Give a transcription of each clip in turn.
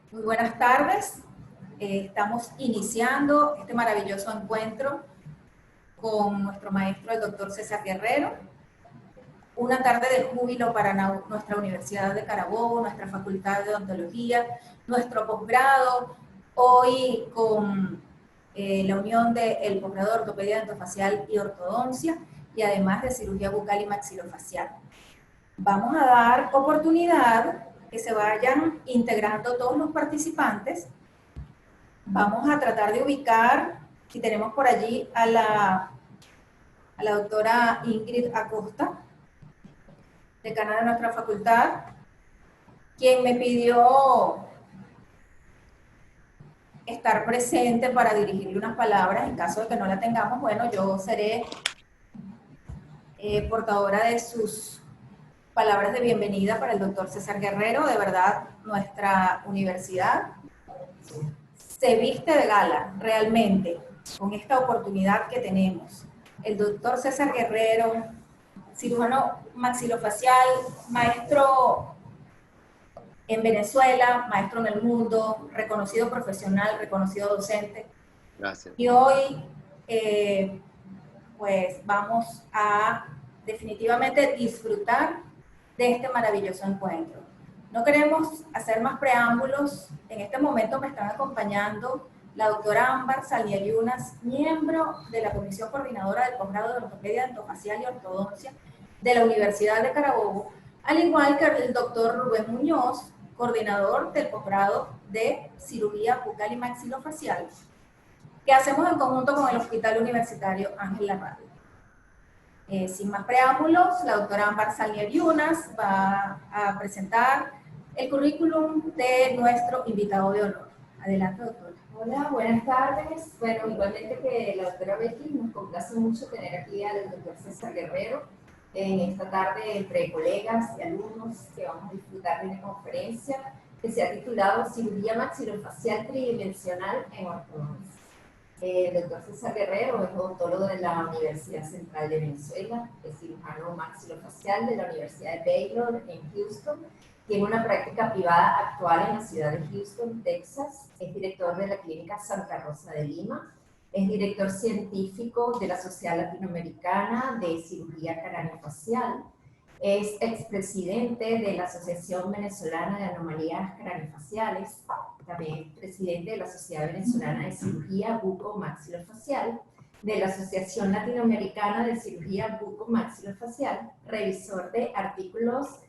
Muy buenas tardes. Estamos iniciando este maravilloso encuentro con nuestro maestro, el doctor César Guerrero. Una tarde de júbilo para nuestra Universidad de Carabobo, nuestra Facultad de Odontología, nuestro posgrado. Hoy con la unión del posgrado de Ortopedia Dentofacial y Ortodoncia y además de cirugía bucal y maxilofacial. Vamos a dar oportunidad que se vayan integrando todos los participantes. Vamos a tratar de ubicar, si tenemos por allí a la doctora Ingrid Acosta, decana de nuestra facultad, quien me pidió estar presente para dirigirle unas palabras. En caso de que no la tengamos, bueno, yo seré portadora de sus palabras de bienvenida para el doctor César Guerrero. De verdad, nuestra universidad se viste de gala realmente con esta oportunidad que tenemos. El doctor César Guerrero, cirujano maxilofacial, maestro en Venezuela, maestro en el mundo, reconocido profesional, reconocido docente. Gracias. Y hoy, pues vamos a definitivamente disfrutar de este maravilloso encuentro. No queremos hacer más preámbulos. En este momento me están acompañando la doctora Ámbar Saliayunas, miembro de la Comisión Coordinadora del Posgrado de Ortopedia Dentofacial y Ortodoncia de la Universidad de Carabobo, al igual que el doctor Rubén Muñoz, coordinador del Posgrado de Cirugía Bucal y Maxilofacial, que hacemos en conjunto con el Hospital Universitario Ángel Larrauri. Sin más preámbulos, la doctora Ámbar Saliayunas va a presentar el currículum de nuestro invitado de honor. Adelante, doctora. Hola, buenas tardes. Bueno, igualmente que la doctora Betty, nos complace mucho tener aquí al doctor César Guerrero en esta tarde entre colegas y alumnos que vamos a disfrutar de una conferencia que se ha titulado Cirugía Maxilofacial Tridimensional en Ortodoncia. El doctor César Guerrero es odontólogo de la Universidad Central de Venezuela, es cirujano maxilofacial de la Universidad de Baylor en Houston. Tiene una práctica privada actual en la ciudad de Houston, Texas. Es director de la Clínica Santa Rosa de Lima. Es director científico de la Sociedad Latinoamericana de Cirugía Craneofacial. Es expresidente de la Asociación Venezolana de Anomalías Craneofaciales. También es presidente de la Sociedad Venezolana de Cirugía Buco-Maxilofacial, de la Asociación Latinoamericana de Cirugía Buco-Maxilofacial, revisor de artículos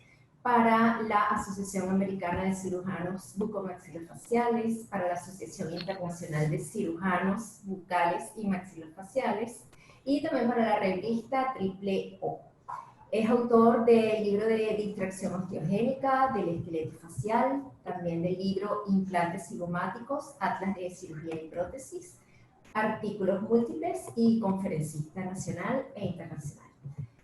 para la Asociación Americana de Cirujanos Bucomaxilofaciales, para la Asociación Internacional de Cirujanos Bucales y Maxilofaciales, y también para la revista Triple O. Es autor del libro de distracción osteogénica, del esqueleto facial, también del libro Implantes cigomáticos, Atlas de Cirugía y Prótesis, artículos múltiples y conferencista nacional e internacional.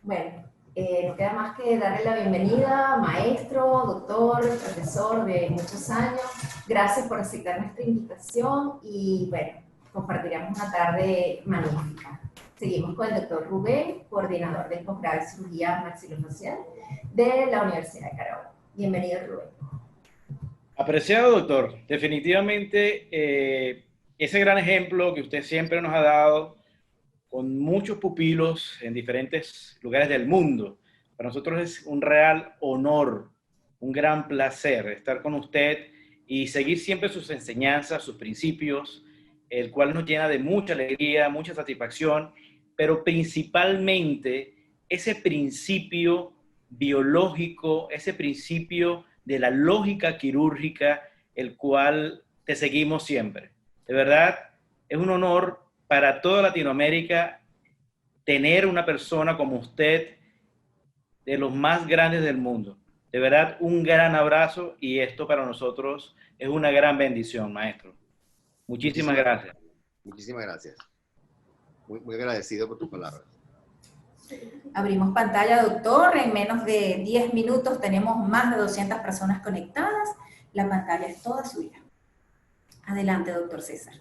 Bueno, no queda más que darle la bienvenida, maestro, doctor, profesor de muchos años. Gracias por aceptar nuestra invitación y bueno, compartiremos una tarde magnífica. Seguimos con el doctor Rubén, coordinador del posgrado de cirugía maxilofacial de la Universidad de Carabobo. Bienvenido, Rubén. Apreciado doctor, definitivamente ese gran ejemplo que usted siempre nos ha dado con muchos pupilos en diferentes lugares del mundo, para nosotros es un real honor, un gran placer estar con usted y seguir siempre sus enseñanzas, sus principios, el cual nos llena de mucha alegría, mucha satisfacción, pero principalmente ese principio biológico, ese principio de la lógica quirúrgica, el cual te seguimos siempre. De verdad, es un honor para toda Latinoamérica tener una persona como usted, de los más grandes del mundo. De verdad, un gran abrazo y esto para nosotros es una gran bendición, maestro. Muchísimas gracias. Muchísimas gracias. Muy agradecido por tus palabras. Abrimos pantalla, doctor. En menos de 10 minutos tenemos más de 200 personas conectadas. La pantalla es toda suya. Adelante, doctor César.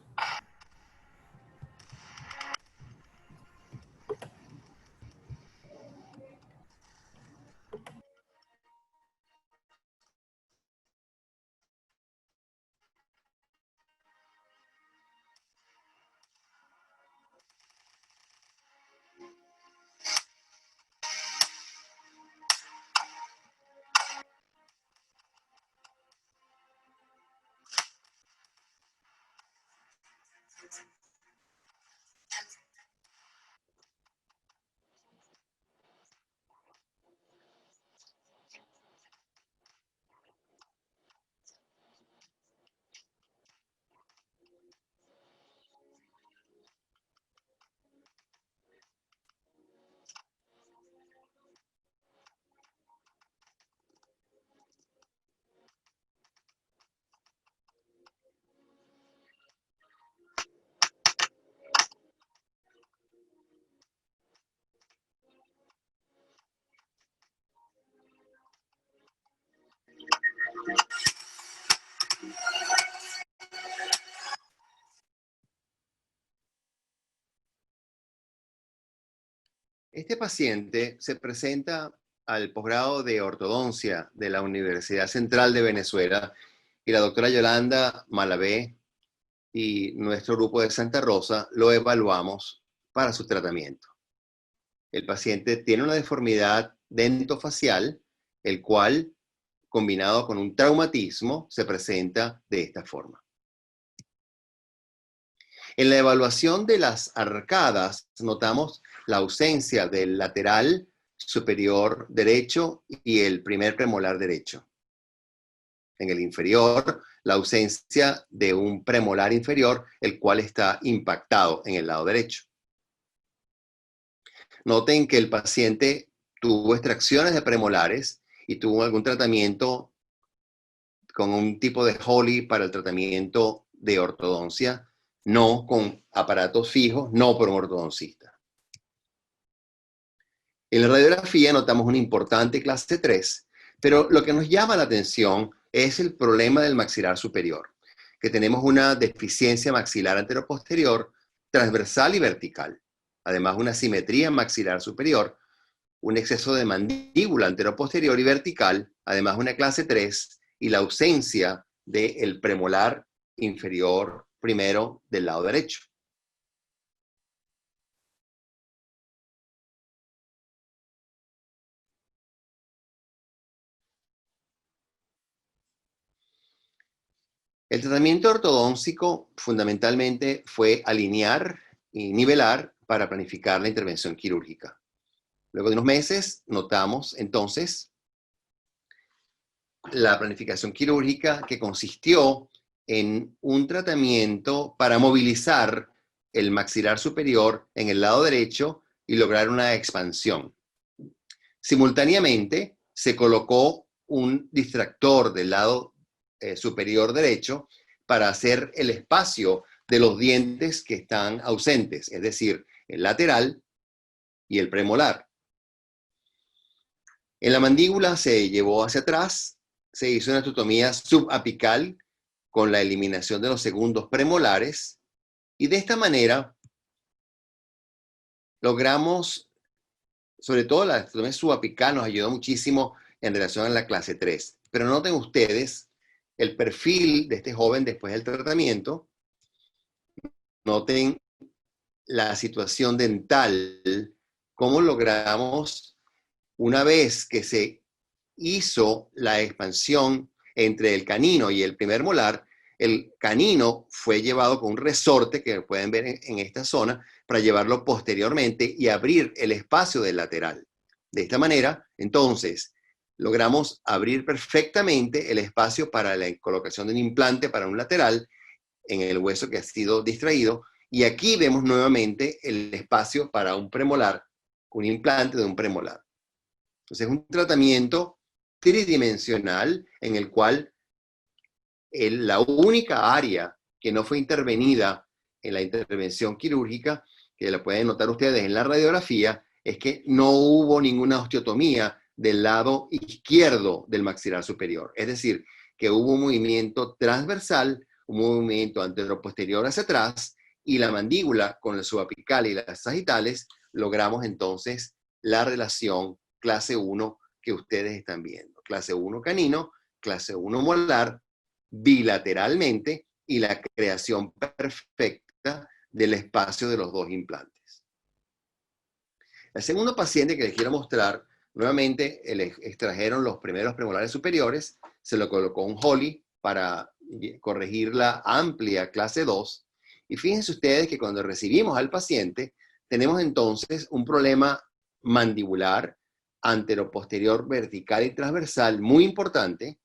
Este paciente se presenta al posgrado de ortodoncia de la Universidad Central de Venezuela y la doctora Yolanda Malavé y nuestro grupo de Santa Rosa lo evaluamos para su tratamiento. El paciente tiene una deformidad dentofacial, el cual, combinado con un traumatismo, se presenta de esta forma. En la evaluación de las arcadas, notamos la ausencia del lateral superior derecho y el primer premolar derecho. En el inferior, la ausencia de un premolar inferior, el cual está impactado en el lado derecho. Noten que el paciente tuvo extracciones de premolares y tuvo algún tratamiento con un tipo de Holly para el tratamiento de ortodoncia, no con aparatos fijos, no por un ortodoncista. En la radiografía notamos una importante clase 3, pero lo que nos llama la atención es el problema del maxilar superior, que tenemos una deficiencia maxilar anteroposterior, transversal y vertical. Además, una simetría maxilar superior, un exceso de mandíbula anteroposterior y vertical, además una clase 3 y la ausencia del premolar inferior primero del lado derecho. El tratamiento ortodóntico fundamentalmente fue alinear y nivelar para planificar la intervención quirúrgica. Luego de unos meses notamos entonces la planificación quirúrgica que consistió en un tratamiento para movilizar el maxilar superior en el lado derecho y lograr una expansión. Simultáneamente se colocó un distractor del lado superior derecho para hacer el espacio de los dientes que están ausentes, es decir, el lateral y el premolar. En la mandíbula se llevó hacia atrás, se hizo una osteotomía subapical con la eliminación de los segundos premolares y de esta manera logramos, sobre todo la osteotomía subapical nos ayudó muchísimo en relación a la clase 3. Pero noten ustedes el perfil de este joven después del tratamiento. Noten la situación dental, cómo logramos, una vez que se hizo la expansión entre el canino y el primer molar, el canino fue llevado con un resorte que pueden ver en esta zona para llevarlo posteriormente y abrir el espacio del lateral. De esta manera, entonces, logramos abrir perfectamente el espacio para la colocación de un implante para un lateral en el hueso que ha sido distraído. Y aquí vemos nuevamente el espacio para un premolar, un implante de un premolar. Entonces es un tratamiento tridimensional en el cual la única área que no fue intervenida en la intervención quirúrgica, que la pueden notar ustedes en la radiografía, es que no hubo ninguna osteotomía del lado izquierdo del maxilar superior. Es decir, que hubo un movimiento transversal, un movimiento anteroposterior hacia atrás, y la mandíbula con el subapical y las sagitales, logramos entonces la relación clase 1 que ustedes están viendo. Clase 1 canino, clase 1 molar, bilateralmente, y la creación perfecta del espacio de los dos implantes. El segundo paciente que les quiero mostrar, nuevamente le extrajeron los primeros premolares superiores, se lo colocó un Holly para corregir la amplia clase 2, y fíjense ustedes que cuando recibimos al paciente, tenemos entonces un problema mandibular, anteroposterior, vertical y transversal muy importante.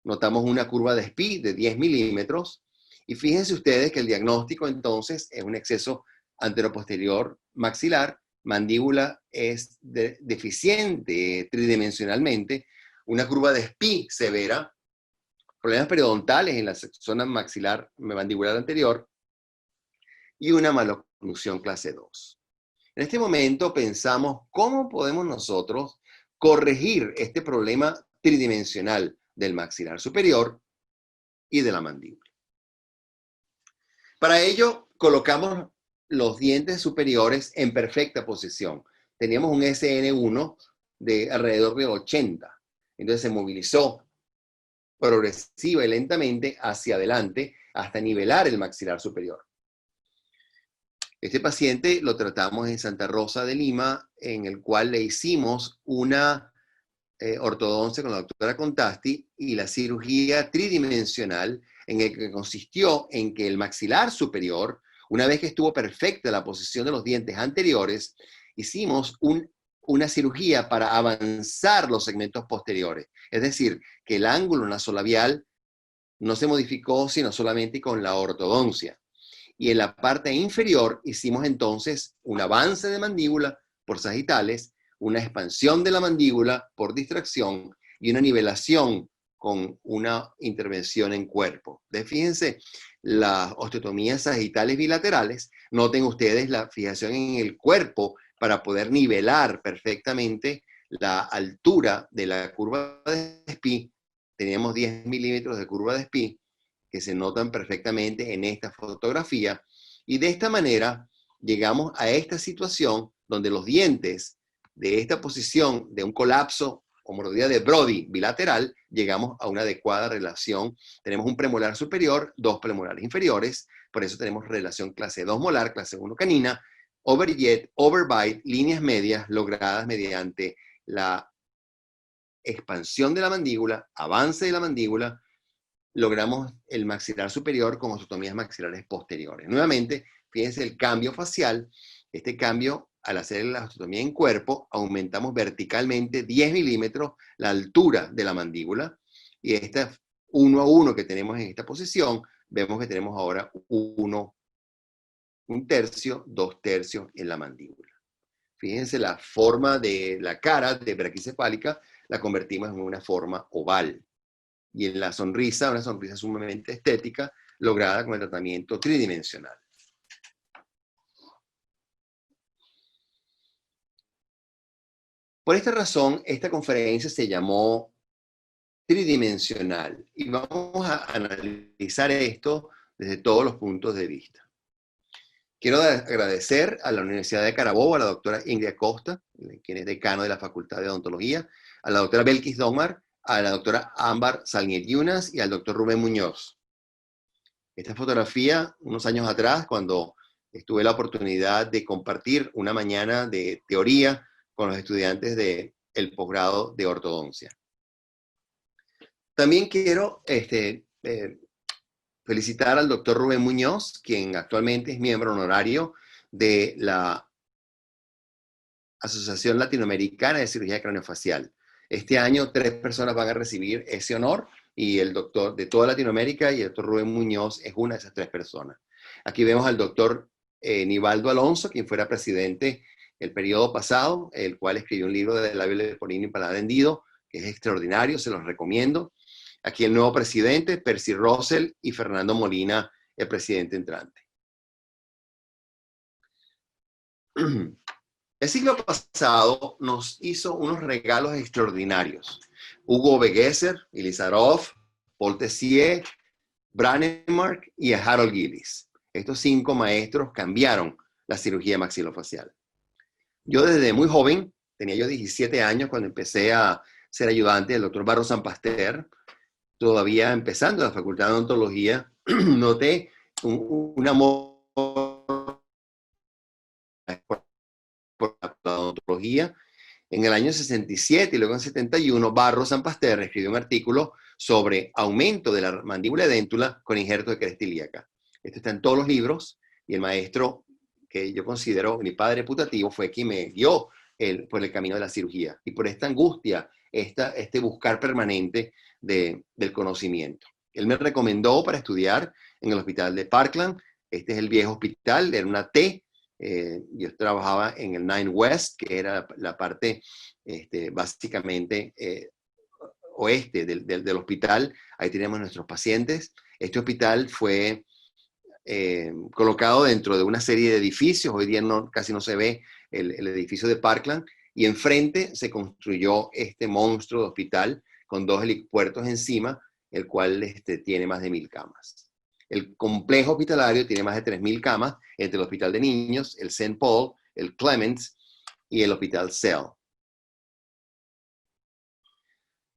Notamos una curva de SPI de 10 milímetros, y fíjense ustedes que el diagnóstico entonces es un exceso anteroposterior maxilar, mandíbula es deficiente tridimensionalmente, una curva de SPI severa, problemas periodontales en la zona maxilar mandibular anterior y una maloclusión clase 2. En este momento pensamos cómo podemos nosotros corregir este problema tridimensional del maxilar superior y de la mandíbula. Para ello colocamos los dientes superiores en perfecta posición, teníamos un SN1 de alrededor de 80. Entonces se movilizó progresiva y lentamente hacia adelante hasta nivelar el maxilar superior. Este paciente lo tratamos en Santa Rosa de Lima, en el cual le hicimos una ortodoncia con la doctora Contasti y la cirugía tridimensional, en el que consistió en que el maxilar superior, una vez que estuvo perfecta la posición de los dientes anteriores, hicimos una cirugía para avanzar los segmentos posteriores. Es decir, que el ángulo nasolabial no se modificó sino solamente con la ortodoncia. Y en la parte inferior hicimos entonces un avance de mandíbula por sagitales, una expansión de la mandíbula por distracción y una nivelación con una intervención en cuerpo. Fíjense, las osteotomías sagitales bilaterales, noten ustedes la fijación en el cuerpo para poder nivelar perfectamente la altura de la curva de Spee. Teníamos 10 milímetros de curva de Spee que se notan perfectamente en esta fotografía, y de esta manera llegamos a esta situación donde los dientes de esta posición de un colapso o mordida de Brody bilateral, llegamos a una adecuada relación. Tenemos un premolar superior, dos premolares inferiores, por eso tenemos relación clase 2 molar, clase 1 canina, overjet, overbite, líneas medias logradas mediante la expansión de la mandíbula, avance de la mandíbula. Logramos el maxilar superior con osteotomías maxilares posteriores. Nuevamente, fíjense el cambio facial. Este cambio, al hacer la osteotomía en cuerpo, aumentamos verticalmente 10 milímetros la altura de la mandíbula. Y este 1 a 1 que tenemos en esta posición, vemos que tenemos ahora 1 tercio, 2 tercios en la mandíbula. Fíjense la forma de la cara de braquicefálica, la convertimos en una forma oval. Y en la sonrisa, una sonrisa sumamente estética, lograda con el tratamiento tridimensional. Por esta razón, esta conferencia se llamó tridimensional, y vamos a analizar esto desde todos los puntos de vista. Quiero agradecer a la Universidad de Carabobo, a la doctora Ingrid Acosta, quien es decano de la Facultad de Odontología, a la doctora Belkis Domar, a la doctora Ámbar Salniet Yunas y al doctor Rubén Muñoz. Esta fotografía, unos años atrás, cuando tuve la oportunidad de compartir una mañana de teoría con los estudiantes del posgrado de ortodoncia. También quiero felicitar al doctor Rubén Muñoz, quien actualmente es miembro honorario de la Asociación Latinoamericana de Cirugía Craneofacial. Este año 3 personas van a recibir ese honor, y el doctor de toda Latinoamérica, y el doctor Rubén Muñoz es una de esas 3 personas. Aquí vemos al doctor Nivaldo Alonso, quien fuera presidente el periodo pasado, el cual escribió un libro de labio leporino y paladar hendido, que es extraordinario, se los recomiendo. Aquí el nuevo presidente, Percy Russell, y Fernando Molina, el presidente entrante. El siglo pasado nos hizo unos regalos extraordinarios. Hugo Begesser, Ilizarov, Paul Tessier, Brannemark y Harold Gillis. Estos 5 maestros cambiaron la cirugía maxilofacial. Yo desde muy joven, tenía yo 17 años cuando empecé a ser ayudante del doctor Barros San Pasteur, todavía empezando la Facultad de Odontología, noté un amor por la odontología. En el año 67 y luego en 71, Barros San Pasteur escribió un artículo sobre aumento de la mandíbula edéntula con injerto de cresta ilíaca. Esto está en todos los libros, y el maestro que yo considero mi padre putativo fue quien me guió por el camino de la cirugía, y por esta angustia, este buscar permanente del conocimiento. Él me recomendó para estudiar en el hospital de Parkland. Este es el viejo hospital, era una T. Yo trabajaba en el 9 West, que era la parte básicamente oeste del hospital. Ahí tenemos nuestros pacientes. Este hospital fue colocado dentro de una serie de edificios. Hoy día casi no se ve el edificio de Parkland, y enfrente se construyó este monstruo de hospital con 2 helipuertos encima, el cual tiene más de 1000 camas. El complejo hospitalario tiene más de 3000 camas, entre el Hospital de Niños, el St. Paul, el Clements y el Hospital Cell.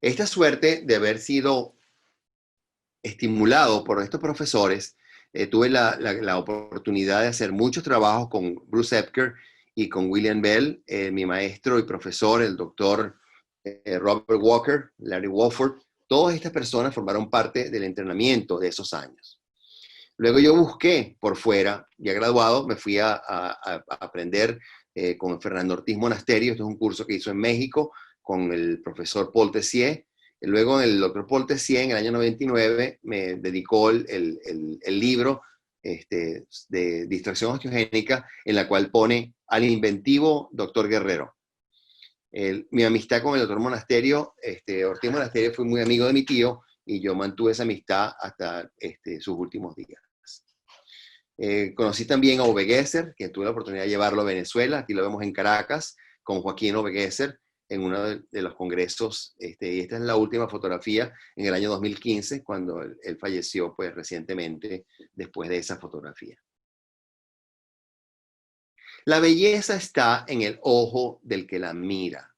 Esta suerte de haber sido estimulado por estos profesores, tuve la oportunidad de hacer muchos trabajos con Bruce Epker y con William Bell, mi maestro y profesor, el doctor Robert Walker, Larry Walford. Todas estas personas formaron parte del entrenamiento de esos años. Luego yo busqué por fuera, ya graduado, me fui a aprender con Fernando Ortiz Monasterio. Esto es un curso que hizo en México con el profesor Paul Tessier. Luego el doctor Paul Tessier en el año 99 me dedicó el libro de distracción osteogénica, en la cual pone al inventivo doctor Guerrero. Mi amistad con el doctor Monasterio, Ortiz Monasterio, fue muy amigo de mi tío y yo mantuve esa amistad hasta sus últimos días. Conocí también a Ove Gesser, que tuve la oportunidad de llevarlo a Venezuela. Aquí lo vemos en Caracas con Joaquín Ove Gesser en uno de los congresos, y esta es la última fotografía en el año 2015, cuando él falleció pues recientemente después de esa fotografía. La belleza está en el ojo del que la mira.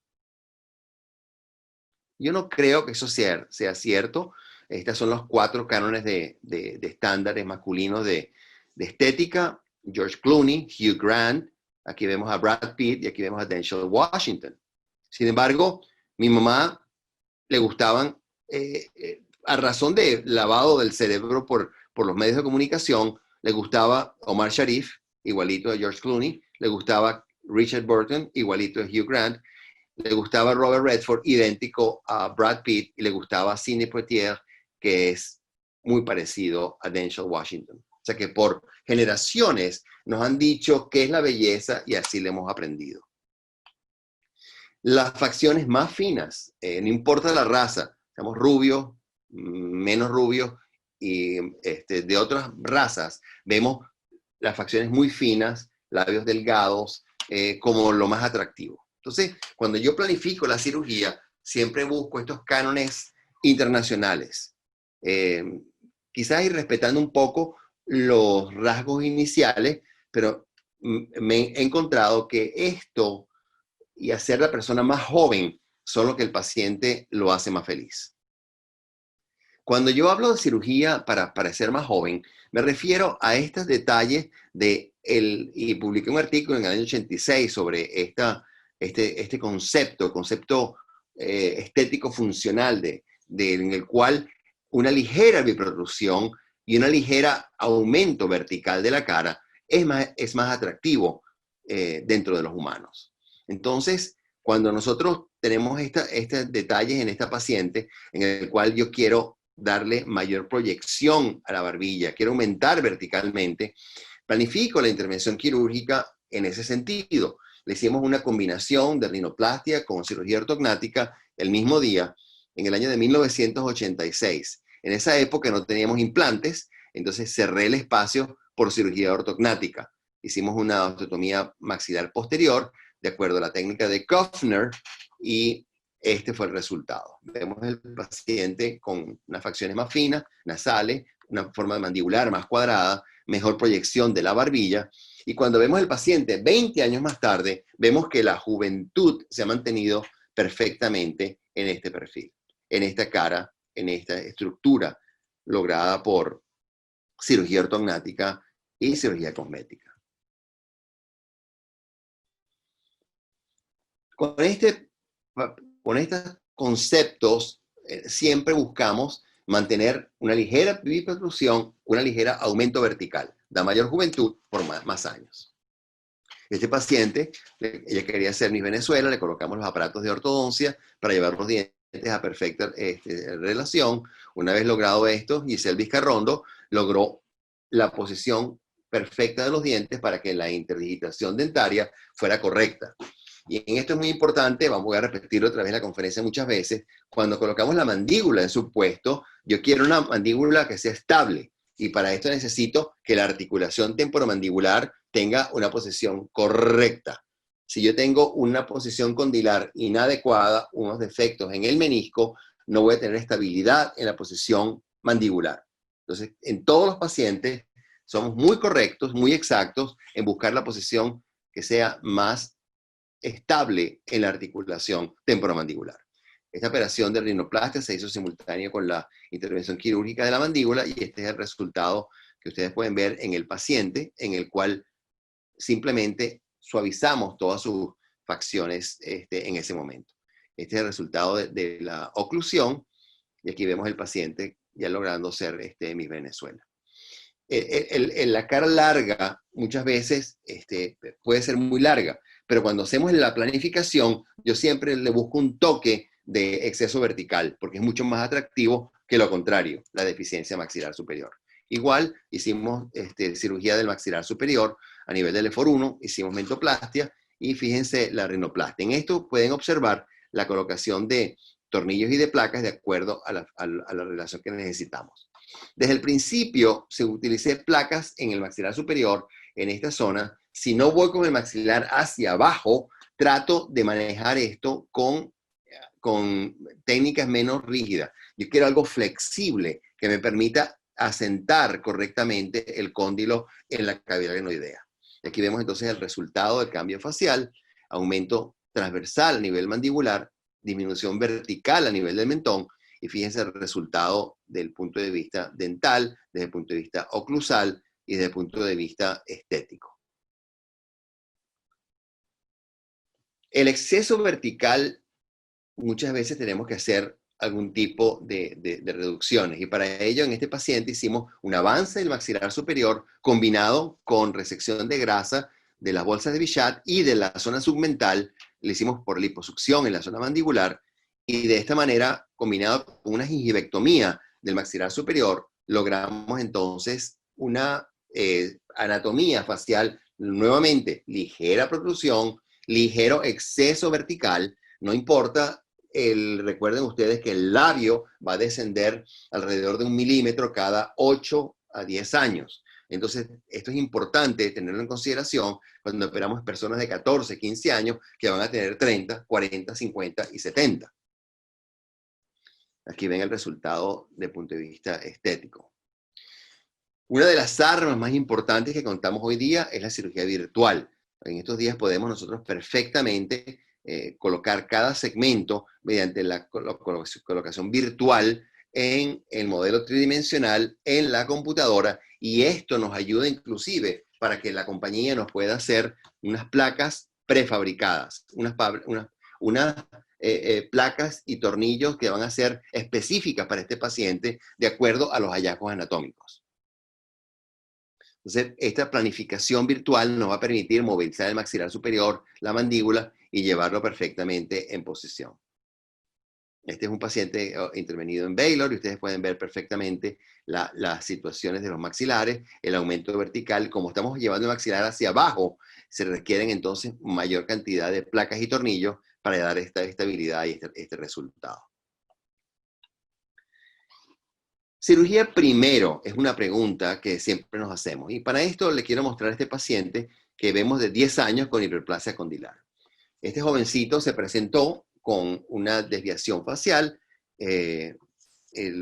Yo no creo que eso sea cierto. Estos son los 4 cánones de estándares masculinos de estética: George Clooney, Hugh Grant, aquí vemos a Brad Pitt y aquí vemos a Denzel Washington. Sin embargo, mi mamá le gustaban, a razón de lavado del cerebro por los medios de comunicación, le gustaba Omar Sharif, igualito a George Clooney, le gustaba Richard Burton, igualito a Hugh Grant, le gustaba Robert Redford, idéntico a Brad Pitt, y le gustaba Sidney Poitier, que es muy parecido a Denzel Washington. O sea que por generaciones nos han dicho qué es la belleza y así le hemos aprendido. Las facciones más finas, no importa la raza, estamos rubios, menos rubios, y de otras razas, vemos las facciones muy finas, labios delgados, como lo más atractivo. Entonces, cuando yo planifico la cirugía, siempre busco estos cánones internacionales. Quizás ir respetando un poco los rasgos iniciales, pero me he encontrado que esto y hacer la persona más joven son lo que el paciente lo hace más feliz. Cuando yo hablo de cirugía para parecer más joven, me refiero a estos detalles y publiqué un artículo en el año 86 sobre este concepto estético funcional en el cual una ligera biprotrusión y una ligera aumento vertical de la cara es más atractivo dentro de los humanos. Entonces, cuando nosotros tenemos estos detalles en esta paciente, en el cual yo quiero darle mayor proyección a la barbilla, quiero aumentar verticalmente, planifico la intervención quirúrgica en ese sentido. Le hicimos una combinación de rinoplastia con cirugía ortognática el mismo día, en el año de 1986. En esa época no teníamos implantes, entonces cerré el espacio por cirugía ortognática. Hicimos una osteotomía maxilar posterior, de acuerdo a la técnica de Kufner, y este fue el resultado. Vemos el paciente con unas facciones más finas, nasales, una forma mandibular más cuadrada, mejor proyección de la barbilla, y cuando vemos el paciente 20 años más tarde, vemos que la juventud se ha mantenido perfectamente en este perfil, en esta cara, en esta estructura lograda por cirugía ortognática y cirugía cosmética. Con estos conceptos siempre buscamos mantener una ligera biprotrusión, una ligera aumento vertical, da mayor juventud por más años. Este paciente, ella quería hacer Miss Venezuela, le colocamos los aparatos de ortodoncia para llevar los dientes a perfecta relación. Una vez logrado esto, Giselle Vizcarrondo logró la posición perfecta de los dientes para que la interdigitación dentaria fuera correcta. Y en esto es muy importante, voy a repetirlo otra vez en la conferencia muchas veces, cuando colocamos la mandíbula en su puesto, yo quiero una mandíbula que sea estable, y para esto necesito que la articulación temporomandibular tenga una posición correcta. Si yo tengo una posición condilar inadecuada, unos defectos en el menisco, no voy a tener estabilidad en la posición mandibular. Entonces, en todos los pacientes somos muy correctos, muy exactos en buscar la posición que sea más estable en la articulación temporomandibular. Esta operación de rinoplastia se hizo simultánea con la intervención quirúrgica de la mandíbula y este es el resultado que ustedes pueden ver en el paciente, en el cual simplemente suavizamos todas sus facciones en ese momento. Este es el resultado de la oclusión y aquí vemos el paciente ya logrando ser Miss Venezuela. La cara larga muchas veces puede ser muy larga, pero cuando hacemos la planificación, yo siempre le busco un toque de exceso vertical, porque es mucho más atractivo que lo contrario, la deficiencia maxilar superior. Igual, hicimos cirugía del maxilar superior a nivel del EFOR1, hicimos mentoplastia y fíjense la rinoplastia. En esto pueden observar la colocación de tornillos y de placas de acuerdo a la relación que necesitamos. Desde el principio se utilicé placas en el maxilar superior, en esta zona. Si no voy con el maxilar hacia abajo, trato de manejar esto con técnicas menos rígidas. Yo quiero algo flexible que me permita asentar correctamente el cóndilo en la cavidad glenoidea. Y aquí vemos entonces el resultado del cambio facial, aumento transversal a nivel mandibular, disminución vertical a nivel del mentón, y fíjense el resultado del punto de vista dental, desde el punto de vista oclusal y desde el punto de vista estético. El exceso vertical, muchas veces tenemos que hacer algún tipo de reducciones, y para ello en este paciente hicimos un avance del maxilar superior combinado con resección de grasa de las bolsas de Bichat y de la zona submental, le hicimos por liposucción en la zona mandibular, y de esta manera, combinado con una gingivectomía del maxilar superior, logramos entonces una anatomía facial, nuevamente, ligera protrusión, ligero exceso vertical, no importa, recuerden ustedes que el labio va a descender alrededor de 1 milímetro cada 8 a 10 años. Entonces, esto es importante tenerlo en consideración cuando operamos personas de 14, 15 años que van a tener 30, 40, 50 y 70. Aquí ven el resultado desde el punto de vista estético. Una de las armas más importantes que contamos hoy día es la cirugía virtual. En estos días podemos nosotros perfectamente colocar cada segmento mediante la colocación virtual en el modelo tridimensional en la computadora, y esto nos ayuda inclusive para que la compañía nos pueda hacer unas placas prefabricadas, unas placas y tornillos que van a ser específicas para este paciente de acuerdo a los hallazgos anatómicos. Entonces, esta planificación virtual nos va a permitir movilizar el maxilar superior, la mandíbula, y llevarlo perfectamente en posición. Este es un paciente intervenido en Baylor, y ustedes pueden ver perfectamente las situaciones de los maxilares, el aumento vertical. Como estamos llevando el maxilar hacia abajo, se requieren entonces mayor cantidad de placas y tornillos para dar esta estabilidad y este resultado. Cirugía primero es una pregunta que siempre nos hacemos, y para esto le quiero mostrar a este paciente que vemos de 10 años con hiperplasia condilar. Este jovencito se presentó con una desviación facial.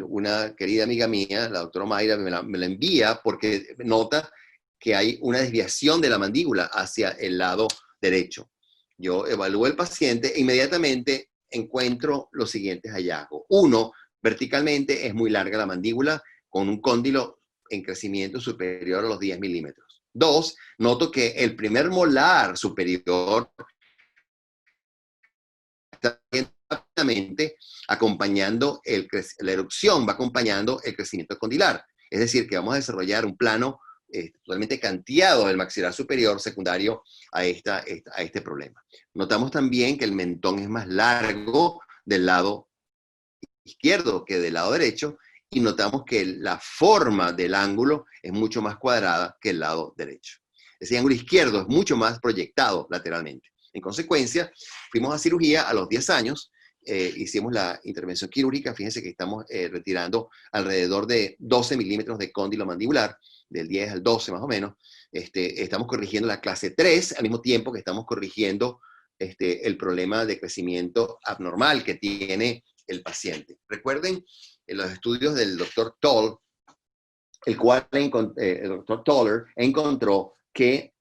Una querida amiga mía, la doctora Mayra, me la envía porque nota que hay una desviación de la mandíbula hacia el lado derecho. Yo evalúo el paciente e inmediatamente encuentro los siguientes hallazgos. Uno, verticalmente es muy larga la mandíbula con un cóndilo en crecimiento superior a los 10 milímetros. Dos, noto que el primer molar superior está rápidamente acompañando la erupción, va acompañando el crecimiento condilar. Es decir, que vamos a desarrollar un plano totalmente canteado del maxilar superior secundario a este problema. Notamos también que el mentón es más largo del lado izquierdo que del lado derecho, y notamos que la forma del ángulo es mucho más cuadrada que el lado derecho. Ese ángulo izquierdo es mucho más proyectado lateralmente. En consecuencia, fuimos a cirugía a los 10 años, hicimos la intervención quirúrgica. Fíjense que estamos retirando alrededor de 12 milímetros de cóndilo mandibular, del 10 al 12 más o menos. Estamos corrigiendo la clase 3 al mismo tiempo que estamos corrigiendo el problema de crecimiento abnormal que tiene el paciente. Recuerden en los estudios del doctor Toll, el cual el doctor Toller encontró que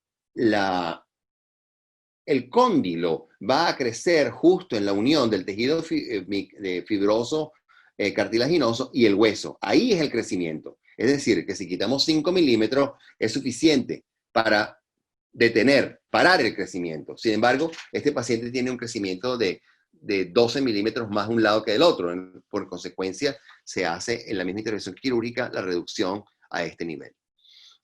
el cóndilo va a crecer justo en la unión del tejido fibroso cartilaginoso y el hueso. Ahí es el crecimiento. Es decir, que si quitamos 5 milímetros es suficiente para parar el crecimiento. Sin embargo, este paciente tiene un crecimiento de 12 milímetros más de un lado que del otro. Por consecuencia, se hace en la misma intervención quirúrgica la reducción a este nivel.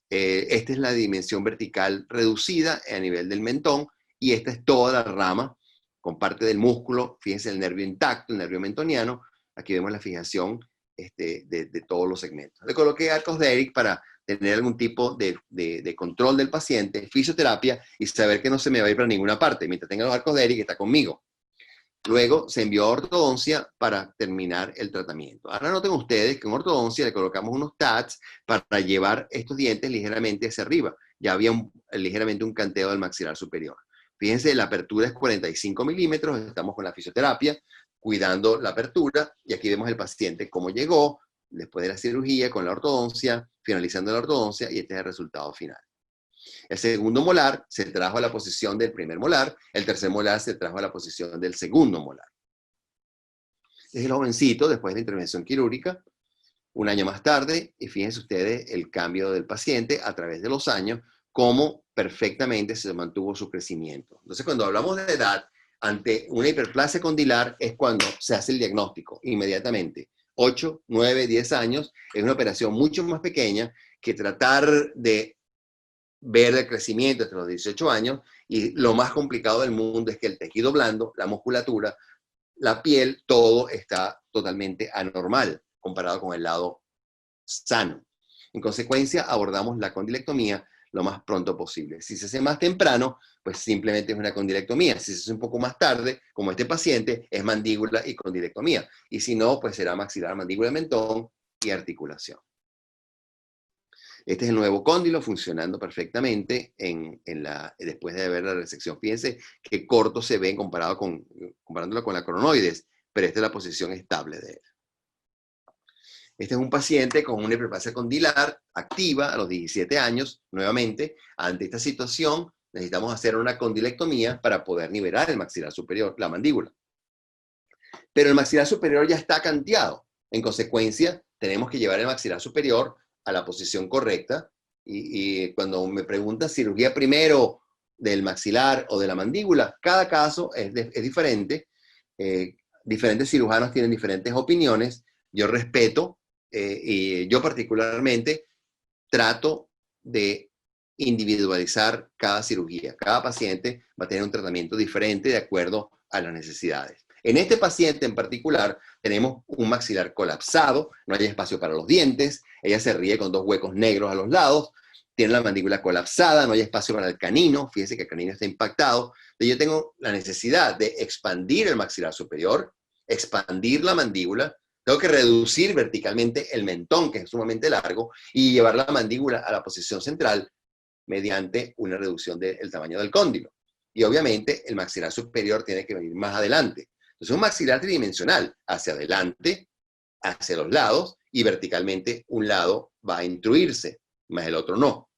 Esta es la dimensión vertical reducida a nivel del mentón y esta es toda la rama con parte del músculo. Fíjense el nervio intacto, el nervio mentoniano. Aquí vemos la fijación de todos los segmentos. Le coloqué arcos de Eric para tener algún tipo de control del paciente, fisioterapia y saber que no se me va a ir para ninguna parte. Mientras tenga los arcos de Eric está conmigo. Luego se envió a ortodoncia para terminar el tratamiento. Ahora noten ustedes que en ortodoncia le colocamos unos tats para llevar estos dientes ligeramente hacia arriba. Ya había ligeramente un canteo del maxilar superior. Fíjense, la apertura es 45 milímetros, estamos con la fisioterapia, cuidando la apertura, y aquí vemos el paciente cómo llegó, después de la cirugía, con la ortodoncia, finalizando la ortodoncia, y este es el resultado final. El segundo molar se trajo a la posición del primer molar, el tercer molar se trajo a la posición del segundo molar. Este es el jovencito después de la intervención quirúrgica, un año más tarde, y fíjense ustedes el cambio del paciente a través de los años, cómo perfectamente se mantuvo su crecimiento. Entonces, cuando hablamos de edad, ante una hiperplasia condilar es cuando se hace el diagnóstico inmediatamente. 8, 9, 10 años es una operación mucho más pequeña que tratar de ver el crecimiento hasta los 18 años, y lo más complicado del mundo es que el tejido blando, la musculatura, la piel, todo está totalmente anormal comparado con el lado sano. En consecuencia, abordamos la condilectomía lo más pronto posible. Si se hace más temprano, pues simplemente es una condilectomía. Si se hace un poco más tarde, como este paciente, es mandíbula y condilectomía. Y si no, pues será maxilar, mandíbula, mentón y articulación. Este es el nuevo cóndilo funcionando perfectamente después de ver la resección. Fíjense qué corto se ve comparándolo con la coronoides, pero esta es la posición estable de él. Este es un paciente con una hiperplasia condilar activa a los 17 años. Nuevamente, ante esta situación, necesitamos hacer una condilectomía para poder nivelar el maxilar superior, la mandíbula. Pero el maxilar superior ya está canteado. En consecuencia, tenemos que llevar el maxilar superior a la posición correcta. Y cuando me preguntan cirugía primero del maxilar o de la mandíbula, cada caso es diferente. Diferentes cirujanos tienen diferentes opiniones. Yo respeto. Y yo particularmente trato de individualizar cada cirugía. Cada paciente va a tener un tratamiento diferente de acuerdo a las necesidades. En este paciente en particular tenemos un maxilar colapsado, no hay espacio para los dientes, ella se ríe con 2 huecos negros a los lados, tiene la mandíbula colapsada, no hay espacio para el canino, fíjense que el canino está impactado. Yo tengo la necesidad de expandir el maxilar superior, expandir la mandíbula. Tengo que reducir verticalmente el mentón, que es sumamente largo, y llevar la mandíbula a la posición central mediante una reducción del tamaño del cóndilo. Y obviamente el maxilar superior tiene que venir más adelante. Entonces un maxilar tridimensional, hacia adelante, hacia los lados, y verticalmente un lado va a intruirse, más el otro no.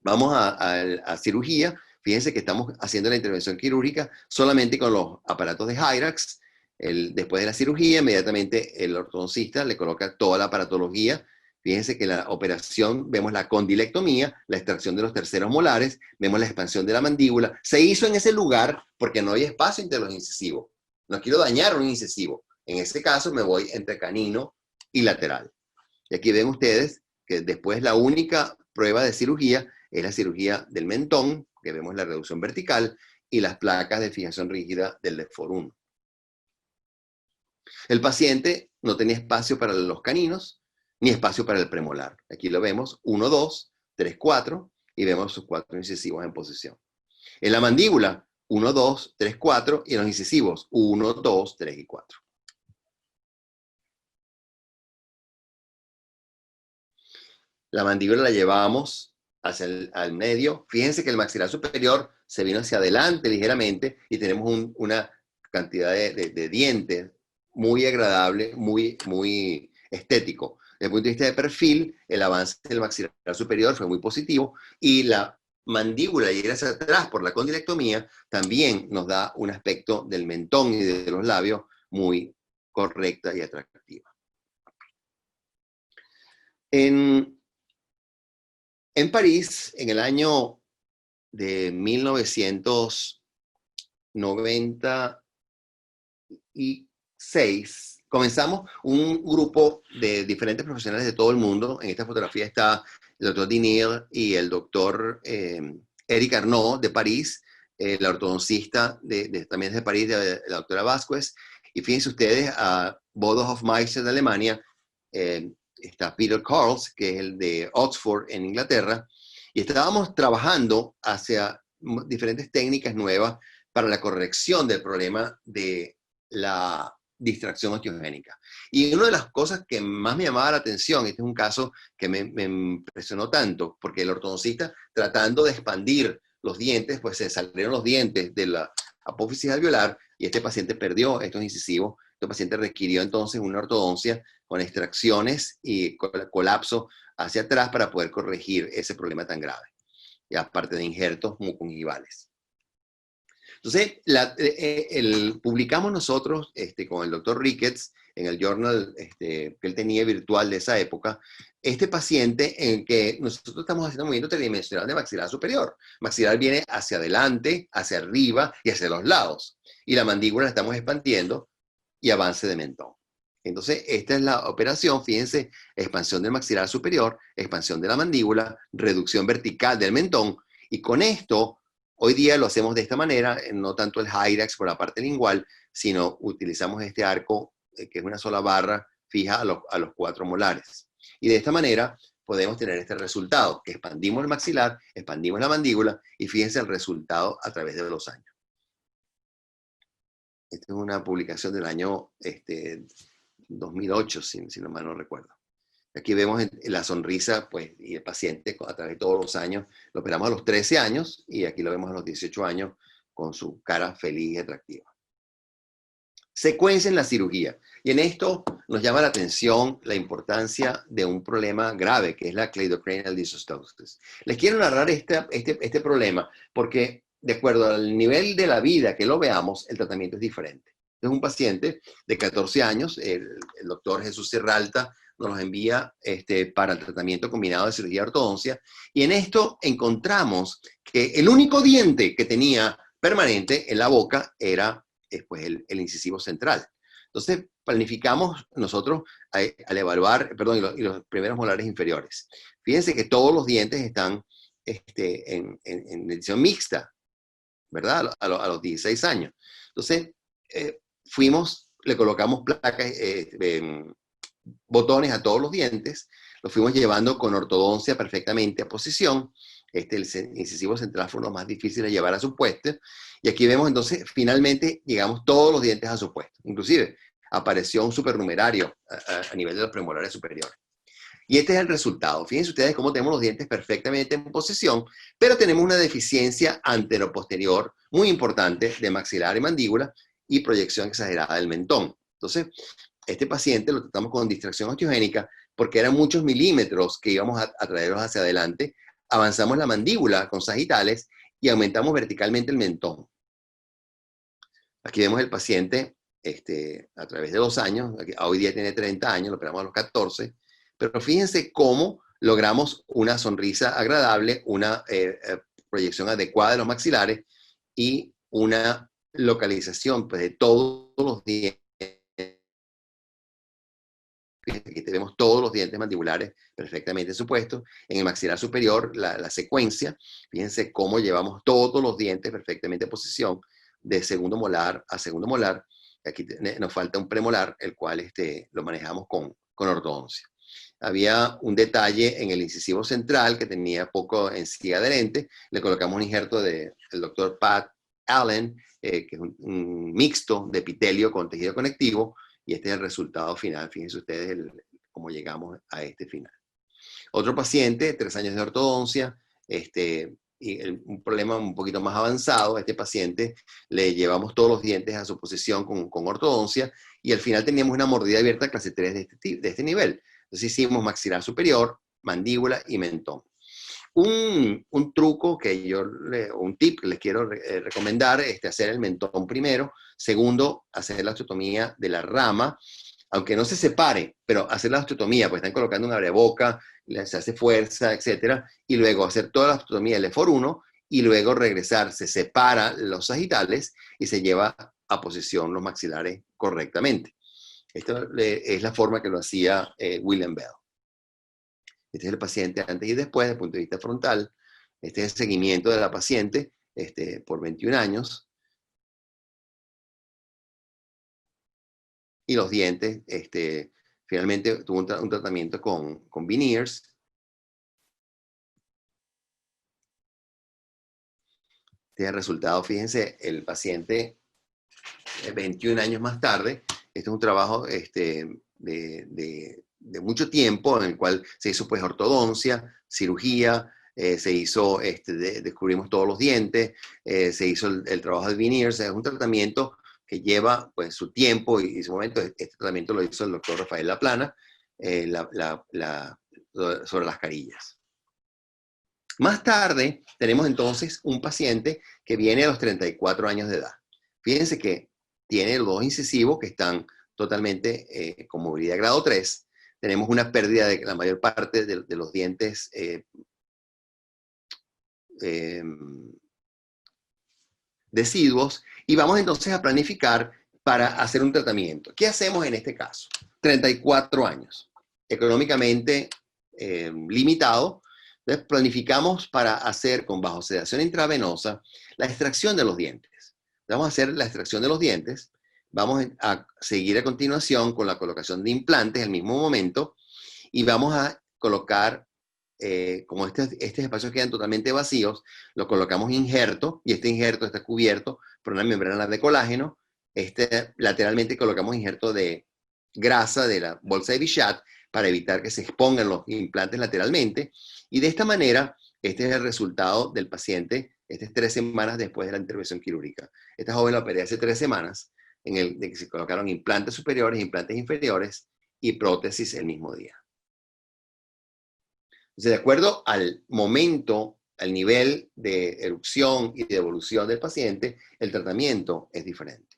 Vamos a cirugía. Fíjense que estamos haciendo la intervención quirúrgica solamente con los aparatos de Hyrax. Después de la cirugía, inmediatamente el ortodoncista le coloca toda la aparatología. Fíjense que la operación, vemos la condilectomía, la extracción de los terceros molares, vemos la expansión de la mandíbula. Se hizo en ese lugar porque no hay espacio entre los incisivos. No quiero dañar un incisivo. En ese caso me voy entre canino y lateral. Y aquí ven ustedes que después la única prueba de cirugía es la cirugía del mentón, que vemos la reducción vertical, y las placas de fijación rígida del Desfor 1. El paciente no tenía espacio para los caninos, ni espacio para el premolar. Aquí lo vemos, 1, 2, 3, 4, y vemos sus 4 incisivos en posición. En la mandíbula, 1, 2, 3, 4, y en los incisivos, 1, 2, 3 y 4. La mandíbula la llevamos hacia al medio. Fíjense que el maxilar superior se vino hacia adelante ligeramente y tenemos una cantidad de dientes muy agradable, muy estético. Desde el punto de vista de perfil, el avance del maxilar superior fue muy positivo y la mandíbula y ir hacia atrás por la condilectomía, también nos da un aspecto del mentón y de los labios muy correcta y atractiva. En París, en el año de 1996, comenzamos un grupo de diferentes profesionales de todo el mundo. En esta fotografía está el doctor Dinier y el doctor Eric Arnaud de París, la ortodoncista también de París, de la doctora Vázquez. Y fíjense ustedes, a Bodo Hofmeister de Alemania, está Peter Carls, que es el de Oxford en Inglaterra, y estábamos trabajando hacia diferentes técnicas nuevas para la corrección del problema de la distracción osteogénica. Y una de las cosas que más me llamaba la atención, este es un caso que me impresionó tanto, porque el ortodoncista, tratando de expandir los dientes, pues se salieron los dientes de la apófisis alveolar y este paciente perdió estos incisivos. Este paciente requirió entonces una ortodoncia con extracciones y colapso hacia atrás para poder corregir ese problema tan grave, y aparte de injertos mucongivales. Entonces, publicamos nosotros con el doctor Ricketts en el journal que él tenía virtual de esa época, este paciente en que nosotros estamos haciendo movimiento tridimensional de maxilar superior. Maxilar viene hacia adelante, hacia arriba y hacia los lados. Y la mandíbula la estamos expandiendo y avance de mentón. Entonces, esta es la operación, fíjense, expansión del maxilar superior, expansión de la mandíbula, reducción vertical del mentón, y con esto, hoy día lo hacemos de esta manera, no tanto el Hyrax por la parte lingual, sino utilizamos este arco, que es una sola barra fija a los 4 molares. Y de esta manera podemos tener este resultado, que expandimos el maxilar, expandimos la mandíbula, y fíjense el resultado a través de los años. Esta es una publicación del año 2008, si no mal no recuerdo. Aquí vemos la sonrisa, pues, y el paciente a través de todos los años. Lo operamos a los 13 años y aquí lo vemos a los 18 años con su cara feliz y atractiva. Secuencia en la cirugía. Y en esto nos llama la atención la importancia de un problema grave, que es la cleidocranial dysostosis. Les quiero narrar este problema porque, de acuerdo al nivel de la vida que lo veamos, el tratamiento es diferente. Es un paciente de 14 años, el doctor Jesús Serralta nos los envía para el tratamiento combinado de cirugía y ortodoncia, y en esto encontramos que el único diente que tenía permanente en la boca era pues, el incisivo central. Entonces, planificamos nosotros al evaluar, perdón, y los primeros molares inferiores. Fíjense que todos los dientes están en edición mixta, ¿verdad? A los 16 años. Entonces, le colocamos placas, botones a todos los dientes, los fuimos llevando con ortodoncia perfectamente a posición. El incisivo central fue uno más difícil de llevar a su puesto, y aquí vemos entonces, finalmente llegamos todos los dientes a su puesto. Inclusive, apareció un supernumerario a nivel de los premolares superiores. Y este es el resultado. Fíjense ustedes cómo tenemos los dientes perfectamente en posición, pero tenemos una deficiencia anteroposterior muy importante de maxilar y mandíbula y proyección exagerada del mentón. Entonces, este paciente lo tratamos con distracción osteogénica porque eran muchos milímetros que íbamos a traerlos hacia adelante. Avanzamos la mandíbula con sagitales y aumentamos verticalmente el mentón. Aquí vemos el paciente a través de 2 años. Hoy día tiene 30 años, lo operamos a los 14. Pero fíjense cómo logramos una sonrisa agradable, una proyección adecuada de los maxilares y una localización pues, de todos los dientes. Aquí tenemos todos los dientes mandibulares perfectamente en su puesto. En el maxilar superior, la secuencia, fíjense cómo llevamos todos los dientes perfectamente en posición de segundo molar a segundo molar. Aquí nos falta un premolar, el cual lo manejamos con ortodoncia. Había un detalle en el incisivo central que tenía poco encía adherente. Le colocamos un injerto del doctor Pat Allen, que es un mixto de epitelio con tejido conectivo, y este es el resultado final. Fíjense ustedes cómo llegamos a este final. Otro paciente, 3 años de ortodoncia, un problema un poquito más avanzado. A este paciente le llevamos todos los dientes a su posición con ortodoncia, y al final teníamos una mordida abierta clase 3 de este nivel. Entonces hicimos maxilar superior, mandíbula y mentón. un truco un tip que les quiero recomendar es hacer el mentón primero. Segundo, hacer la osteotomía de la rama, aunque no se separe, pero hacer la osteotomía, pues están colocando un abreboca, se hace fuerza, etcétera, y luego hacer toda la osteotomía del EFOR 1 y luego regresar, se separa los sagitales y se lleva a posición los maxilares correctamente. Esta es la forma que lo hacía William Bell. Este es el paciente antes y después, desde el punto de vista frontal. Este es el seguimiento de la paciente por 21 años. Y los dientes, finalmente tuvo un tratamiento con veneers. Este es el resultado, fíjense, el paciente 21 años más tarde. Este es un trabajo de mucho tiempo en el cual se hizo pues ortodoncia, cirugía, se hizo, descubrimos todos los dientes, se hizo el trabajo de veneers. Es un tratamiento que lleva pues su tiempo y su momento. Este tratamiento lo hizo el doctor Rafael Laplana sobre las carillas. Más tarde tenemos entonces un paciente que viene a los 34 años de edad. Fíjense que tiene los dos incisivos que están totalmente con movilidad grado 3. Tenemos una pérdida de la mayor parte de los dientes deciduos, y vamos entonces a planificar para hacer un tratamiento. ¿Qué hacemos en este caso? 34 años, económicamente limitado. Entonces planificamos para hacer con bajo sedación intravenosa la extracción de los dientes. Vamos a hacer la extracción de los dientes. Vamos a seguir a continuación con la colocación de implantes al mismo momento, y vamos a colocar, como estos espacios quedan totalmente vacíos, lo colocamos injerto, y este injerto está cubierto por una membrana de colágeno. Lateralmente colocamos injerto de grasa de la bolsa de Bichat para evitar que se expongan los implantes lateralmente, y de esta manera, este es el resultado del paciente. Este es 3 semanas después de la intervención quirúrgica. Esta joven la operé hace 3 semanas, de que se colocaron implantes superiores, implantes inferiores y prótesis el mismo día. Entonces, de acuerdo al momento, al nivel de erupción y de evolución del paciente, el tratamiento es diferente.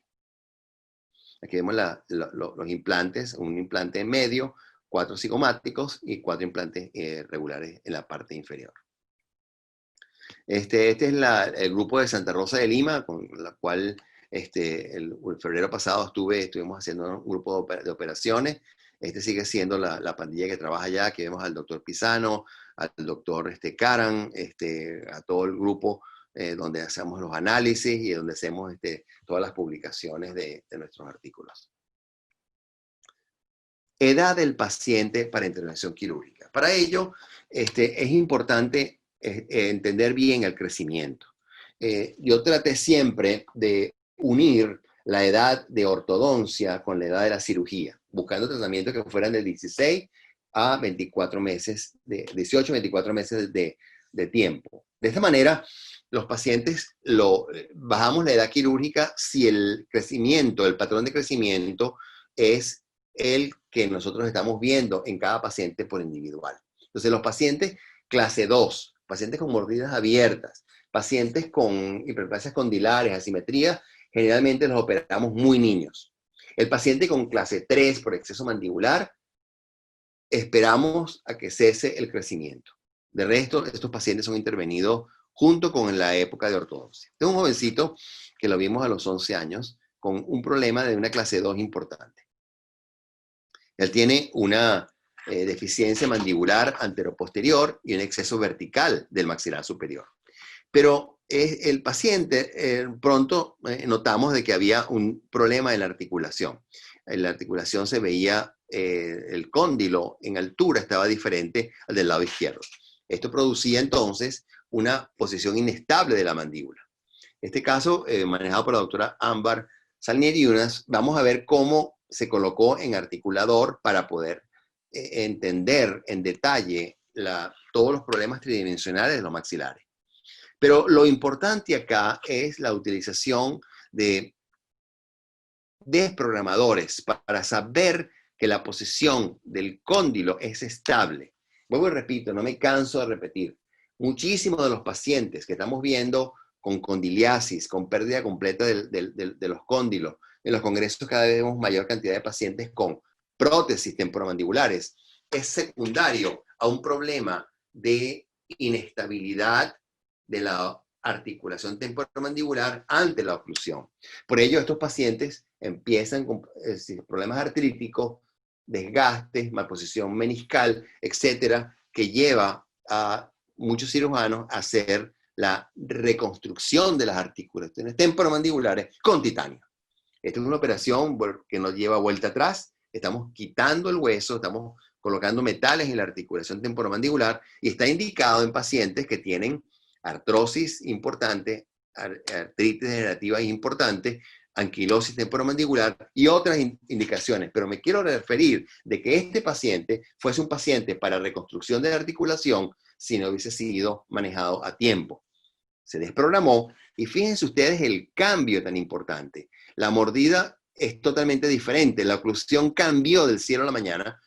Aquí vemos los implantes, un implante medio, 4 cigomáticos y 4 implantes regulares en la parte inferior. Este es el grupo de Santa Rosa de Lima, con la cual el febrero pasado estuvimos haciendo un grupo de operaciones. Sigue siendo la pandilla que trabaja allá. Aquí vemos al doctor Pisano, al doctor Caran, a todo el grupo donde hacemos los análisis y donde hacemos todas las publicaciones de nuestros artículos. Edad del paciente para intervención quirúrgica. Para ello, es importante entender bien el crecimiento. Yo traté siempre de unir la edad de ortodoncia con la edad de la cirugía, buscando tratamientos que fueran de 16 a 24 meses, de 18 a 24 meses de tiempo. De esta manera, los pacientes bajamos la edad quirúrgica si el crecimiento, el patrón de crecimiento es el que nosotros estamos viendo en cada paciente por individual. Entonces, los pacientes clase 2, pacientes con mordidas abiertas, pacientes con hiperplasias condilares, asimetría, generalmente los operamos muy niños. El paciente con clase 3 por exceso mandibular, esperamos a que cese el crecimiento. De resto, estos pacientes son intervenidos junto con la época de ortodoncia. Tengo un jovencito que lo vimos a los 11 años con un problema de una clase 2 importante. Él tiene una deficiencia mandibular anteroposterior y un exceso vertical del maxilar superior. Pero el paciente, pronto notamos de que había un problema en la articulación. En la articulación se veía el cóndilo en altura estaba diferente al del lado izquierdo. Esto producía entonces una posición inestable de la mandíbula. Este caso, manejado por la doctora Ámbar Salnier-Yunas, vamos a ver cómo se colocó en articulador para poder entender en detalle todos los problemas tridimensionales de los maxilares. Pero lo importante acá es la utilización de desprogramadores para saber que la posición del cóndilo es estable. Vuelvo y repito, no me canso de repetir. Muchísimos de los pacientes que estamos viendo con condiliasis, con pérdida completa de los cóndilos, en los congresos cada vez vemos mayor cantidad de pacientes con prótesis temporomandibulares, es secundario a un problema de inestabilidad de la articulación temporomandibular ante la oclusión. Por ello, estos pacientes empiezan con problemas artríticos, desgastes, malposición meniscal, etcétera, que lleva a muchos cirujanos a hacer la reconstrucción de las articulaciones temporomandibulares con titanio. Esta es una operación que nos lleva vuelta atrás, estamos quitando el hueso, estamos colocando metales en la articulación temporomandibular y está indicado en pacientes que tienen artrosis importante, artritis degenerativa importante, anquilosis temporomandibular y otras indicaciones. Pero me quiero referir de que este paciente fuese un paciente para reconstrucción de la articulación si no hubiese sido manejado a tiempo. Se desprogramó y fíjense ustedes el cambio tan importante. La mordida es totalmente diferente. La oclusión cambió del cielo a la mañana,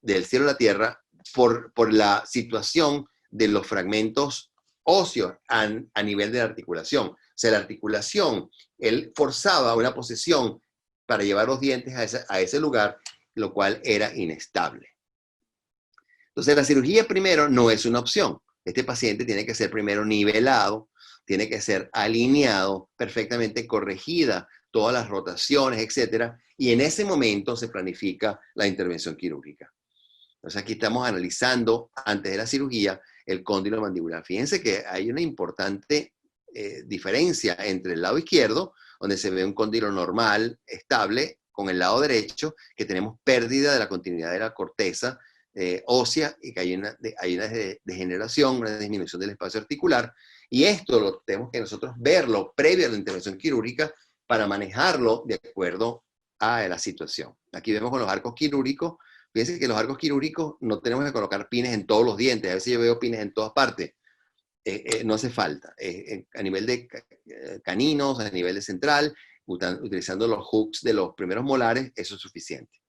del cielo a la tierra, por la situación de los fragmentos óseos a nivel de la articulación. O sea, la articulación, él forzaba una posición para llevar los dientes a ese lugar, lo cual era inestable. Entonces, la cirugía primero no es una opción. Este paciente tiene que ser primero nivelado, tiene que ser alineado, perfectamente corregida todas las rotaciones, etcétera, y en ese momento se planifica la intervención quirúrgica. Entonces aquí estamos analizando, antes de la cirugía, el cóndilo mandibular. Fíjense que hay una importante diferencia entre el lado izquierdo, donde se ve un cóndilo normal, estable, con el lado derecho, que tenemos pérdida de la continuidad de la corteza ósea y que hay una degeneración, una disminución del espacio articular. Y esto lo tenemos que nosotros verlo previo a la intervención quirúrgica para manejarlo de acuerdo a la situación. Aquí vemos con los arcos quirúrgicos. Fíjense que los arcos quirúrgicos no tenemos que colocar pines en todos los dientes. A veces yo veo pines en todas partes. No hace falta. A nivel de caninos, a nivel de central, utilizando los hooks de los primeros molares, eso es suficiente.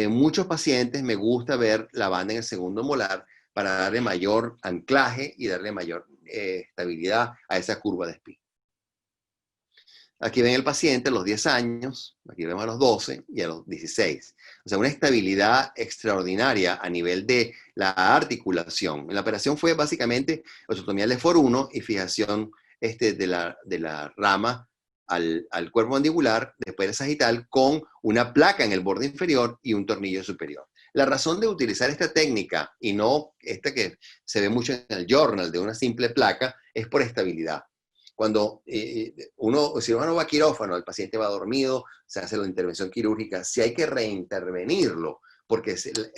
Muchos pacientes me gusta ver la banda en el segundo molar para darle mayor anclaje y darle mayor estabilidad a esa curva de espina. Aquí ven el paciente a los 10 años, aquí vemos a los 12 y a los 16. O sea, una estabilidad extraordinaria a nivel de la articulación. La operación fue básicamente osteotomía del foro 1 y fijación de la rama al cuerpo mandibular, después del sagital, con una placa en el borde inferior y un tornillo superior. La razón de utilizar esta técnica y no esta que se ve mucho en el journal de una simple placa es por estabilidad. Cuando el cirujano va a quirófano, el paciente va dormido, se hace la intervención quirúrgica, si hay que reintervenirlo, porque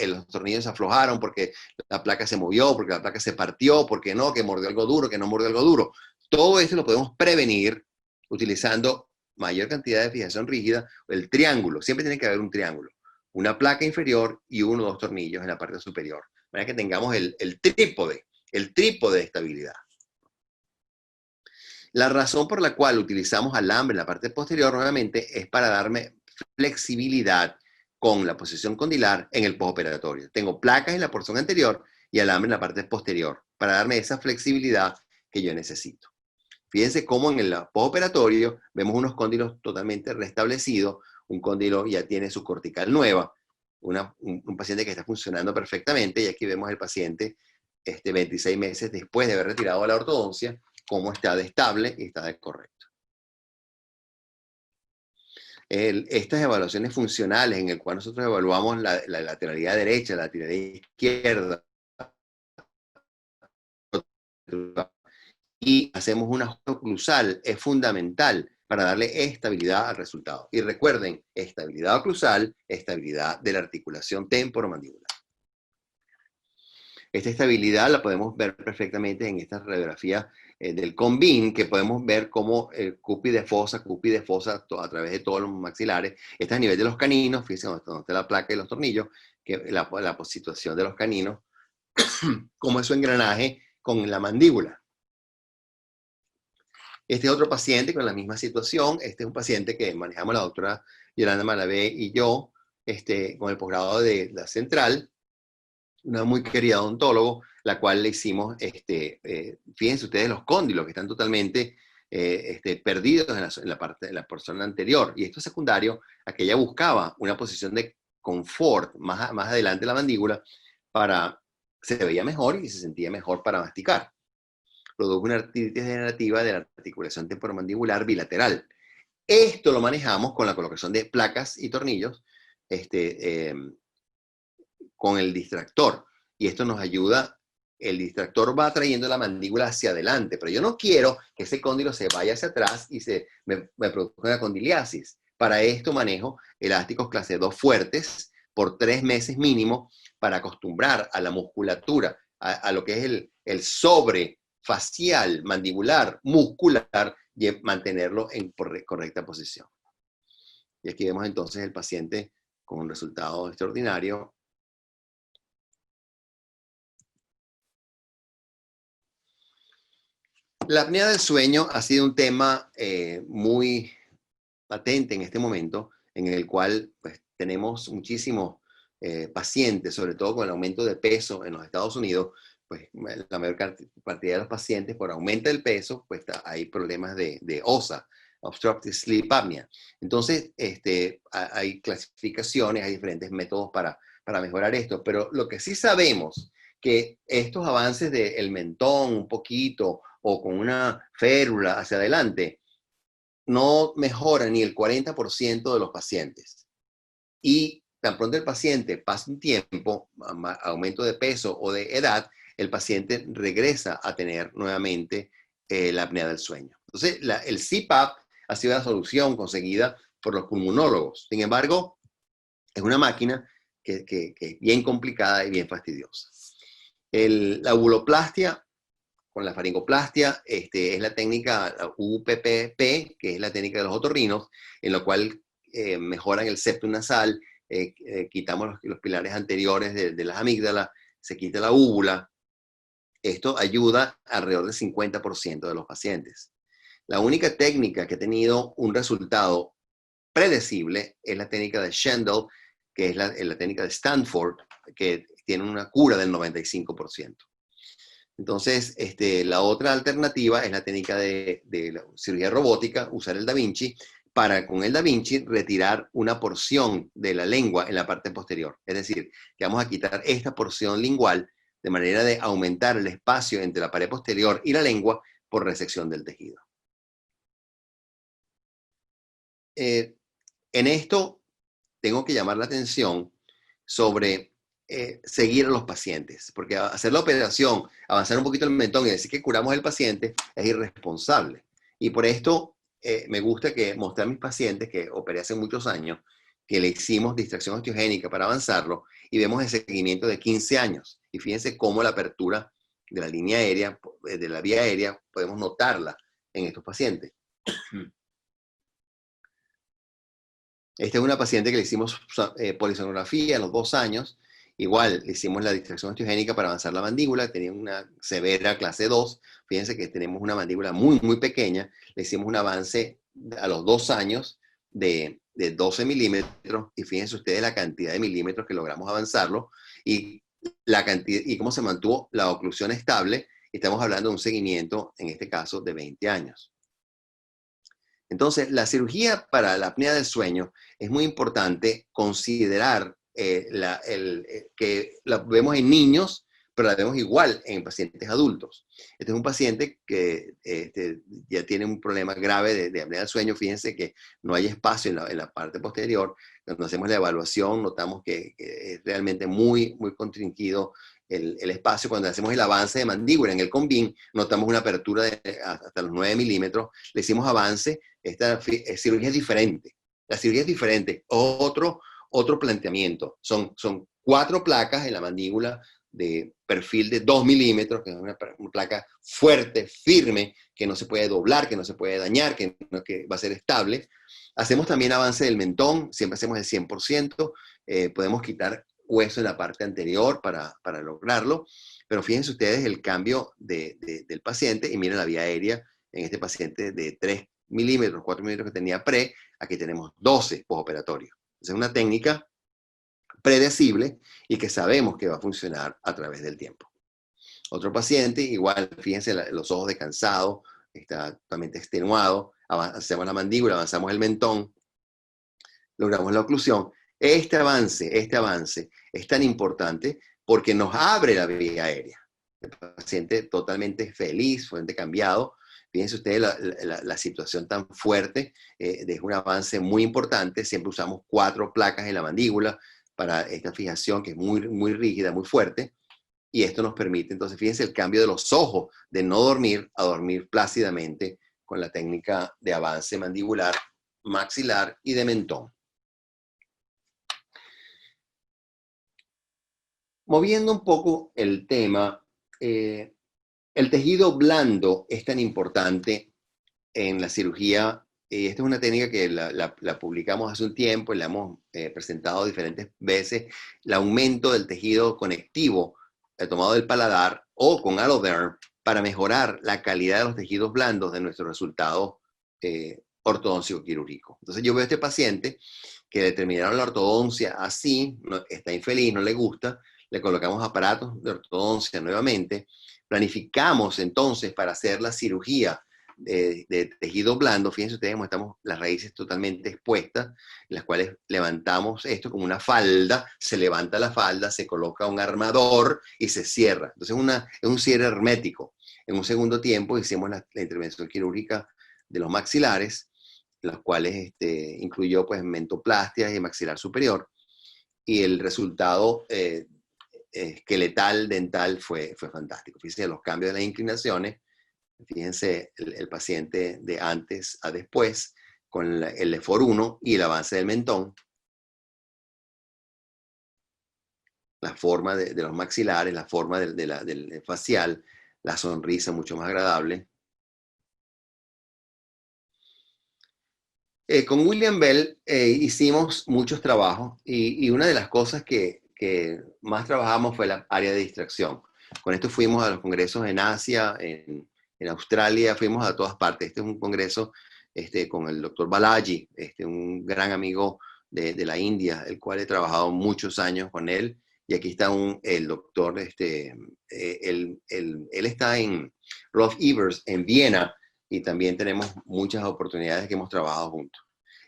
los tornillos se aflojaron, porque la placa se movió, porque la placa se partió, porque no, que mordió algo duro, que no mordió algo duro. Todo esto lo podemos prevenir utilizando mayor cantidad de fijación rígida, el triángulo, siempre tiene que haber un triángulo, una placa inferior y 1 o 2 tornillos en la parte superior, para que tengamos el trípode de estabilidad. La razón por la cual utilizamos alambre en la parte posterior nuevamente es para darme flexibilidad con la posición condilar en el postoperatorio. Tengo placas en la porción anterior y alambre en la parte posterior para darme esa flexibilidad que yo necesito. Fíjense cómo en el postoperatorio vemos unos cóndilos totalmente restablecidos, un cóndilo ya tiene su cortical nueva, un paciente que está funcionando perfectamente, y aquí vemos el paciente 26 meses después de haber retirado la ortodoncia, cómo está de estable y está de correcto. Estas evaluaciones funcionales en el cual nosotros evaluamos la lateralidad derecha, la lateralidad izquierda, y hacemos un ajuste oclusal, es fundamental para darle estabilidad al resultado. Y recuerden, estabilidad oclusal, estabilidad de la articulación temporomandibular. Esta estabilidad la podemos ver perfectamente en esta radiografía del CONBIN, que podemos ver cómo cúspide fosa a través de todos los maxilares. Está a nivel de los caninos, fíjense donde está la placa y los tornillos, que la situación de los caninos, cómo es su engranaje con la mandíbula. Este es otro paciente con la misma situación. Este es un paciente que manejamos la doctora Yolanda Malavé y yo, con el posgrado de la Central, una muy querida odontólogo. la cual le hicimos, fíjense ustedes los cóndilos que están totalmente perdidos en la persona anterior. Y esto es secundario a que ella buscaba una posición de confort más adelante de la mandíbula se veía mejor y se sentía mejor para masticar. Produjo una artritis degenerativa de la articulación temporomandibular bilateral. Esto lo manejamos con la colocación de placas y tornillos con el distractor. Y esto nos ayuda, el distractor va trayendo la mandíbula hacia adelante, pero yo no quiero que ese cóndilo se vaya hacia atrás y me produzca una condiliasis. Para esto manejo elásticos clase 2 fuertes por 3 meses mínimo para acostumbrar a la musculatura, a lo que es el sobre facial, mandibular, muscular, y mantenerlo en correcta posición. Y aquí vemos entonces el paciente con un resultado extraordinario. La apnea del sueño ha sido un tema muy patente en este momento, en el cual pues, tenemos muchísimos pacientes, sobre todo con el aumento de peso en los Estados Unidos, pues la mayor cantidad de los pacientes, por aumento del peso, pues hay problemas de OSA, Obstructive Sleep Apnea. Entonces, hay clasificaciones, hay diferentes métodos para mejorar esto, pero lo que sí sabemos, que estos avances del mentón un poquito, o con una férula hacia adelante, no mejora ni el 40% de los pacientes. Y tan pronto el paciente pasa un tiempo, aumento de peso o de edad, el paciente regresa a tener nuevamente la apnea del sueño. Entonces, el CPAP ha sido la solución conseguida por los pulmonólogos. Sin embargo, es una máquina que es bien complicada y bien fastidiosa. La vuloplastia con la faringoplastia, es la técnica UPPP, que es la técnica de los otorrinos, en la cual mejoran el septum nasal, quitamos los pilares anteriores de las amígdalas, se quita la úvula. Esto ayuda alrededor del 50% de los pacientes. La única técnica que ha tenido un resultado predecible es la técnica de Shendel, que es la técnica de Stanford, que tiene una cura del 95%. Entonces, la otra alternativa es la técnica de la cirugía robótica, usar el Da Vinci, para con el Da Vinci retirar una porción de la lengua en la parte posterior. Es decir, que vamos a quitar esta porción lingual de manera de aumentar el espacio entre la pared posterior y la lengua por resección del tejido. En esto tengo que llamar la atención sobre seguir a los pacientes, porque hacer la operación, avanzar un poquito el mentón y decir que curamos al paciente es irresponsable. Y por esto me gusta mostrar a mis pacientes que operé hace muchos años, que le hicimos distracción osteogénica para avanzarlo y vemos el seguimiento de 15 años. Y fíjense cómo la apertura de la línea aérea, de la vía aérea, podemos notarla en estos pacientes. Esta es una paciente que le hicimos polisonografía a los 2 años. Igual, le hicimos la distracción osteogénica para avanzar la mandíbula. Tenía una severa clase 2. Fíjense que tenemos una mandíbula muy, muy pequeña. Le hicimos un avance a los 2 años de 12 milímetros. Y fíjense ustedes la cantidad de milímetros que logramos avanzarlo. Y cómo se mantuvo la oclusión estable. Estamos hablando de un seguimiento, en este caso, de 20 años. Entonces, la cirugía para la apnea del sueño es muy importante considerar que la vemos en niños, pero la vemos igual en pacientes adultos. Este es un paciente que ya tiene un problema grave de apnea del sueño. Fíjense que no hay espacio en la parte posterior. Cuando hacemos la evaluación, notamos que es realmente muy, muy constringido el espacio. Cuando hacemos el avance de mandíbula en el CONVIN, notamos una apertura hasta los 9 milímetros. Le hicimos avance. Esta cirugía es diferente. La cirugía es diferente. Otro planteamiento. Son 4 placas en la mandíbula de perfil de 2 milímetros, que es una placa fuerte, firme, que no se puede doblar, que no se puede dañar, que va a ser estable. Hacemos también avance del mentón, siempre hacemos el 100%. Podemos quitar hueso en la parte anterior para lograrlo, pero fíjense ustedes el cambio del paciente y miren la vía aérea en este paciente de 3 milímetros, 4 milímetros que tenía pre, aquí tenemos 12 postoperatorio. Es una técnica predecible y que sabemos que va a funcionar a través del tiempo. Otro paciente, igual, fíjense, los ojos de cansado, está totalmente extenuado, hacemos la mandíbula, avanzamos el mentón, logramos la oclusión. Este avance es tan importante porque nos abre la vía aérea. El paciente totalmente feliz, totalmente cambiado. Fíjense ustedes la situación tan fuerte, es un avance muy importante. Siempre usamos 4 placas en la mandíbula para esta fijación que es muy, muy rígida, muy fuerte. Y esto nos permite, entonces, fíjense el cambio de los ojos, de no dormir a dormir plácidamente con la técnica de avance mandibular, maxilar y de mentón. Moviendo un poco el tema, el tejido blando es tan importante en la cirugía. Esta es una técnica que la publicamos hace un tiempo y la hemos presentado diferentes veces. El aumento del tejido conectivo tomado del paladar o con Aloderm para mejorar la calidad de los tejidos blandos de nuestro resultado ortodóntico quirúrgico. Entonces yo veo a este paciente que le terminaron la ortodoncia así, está infeliz, no le gusta, le colocamos aparatos de ortodoncia nuevamente, planificamos entonces para hacer la cirugía de tejido blando. Fíjense ustedes cómo estamos las raíces totalmente expuestas, en las cuales levantamos esto como una falda, se levanta la falda, se coloca un armador y se cierra. Entonces es un cierre hermético. En un segundo tiempo hicimos la intervención quirúrgica de los maxilares, los cuales incluyó pues mentoplastia y maxilar superior, y el resultado esqueletal, dental fue fantástico. Fíjense los cambios de las inclinaciones. Fíjense el paciente de antes a después, con el EFOR 1 y el avance del mentón. La forma de los maxilares, la forma del facial, la sonrisa mucho más agradable. Con William Bell hicimos muchos trabajos y una de las cosas que más trabajamos fue la área de distracción. Con esto fuimos a los congresos en Asia, en Australia, fuimos a todas partes. Este es un congreso con el doctor Balaji, un gran amigo de la India, el cual he trabajado muchos años con él. Y aquí está el doctor, él está en Rolf Evers, en Viena, y también tenemos muchas oportunidades que hemos trabajado juntos.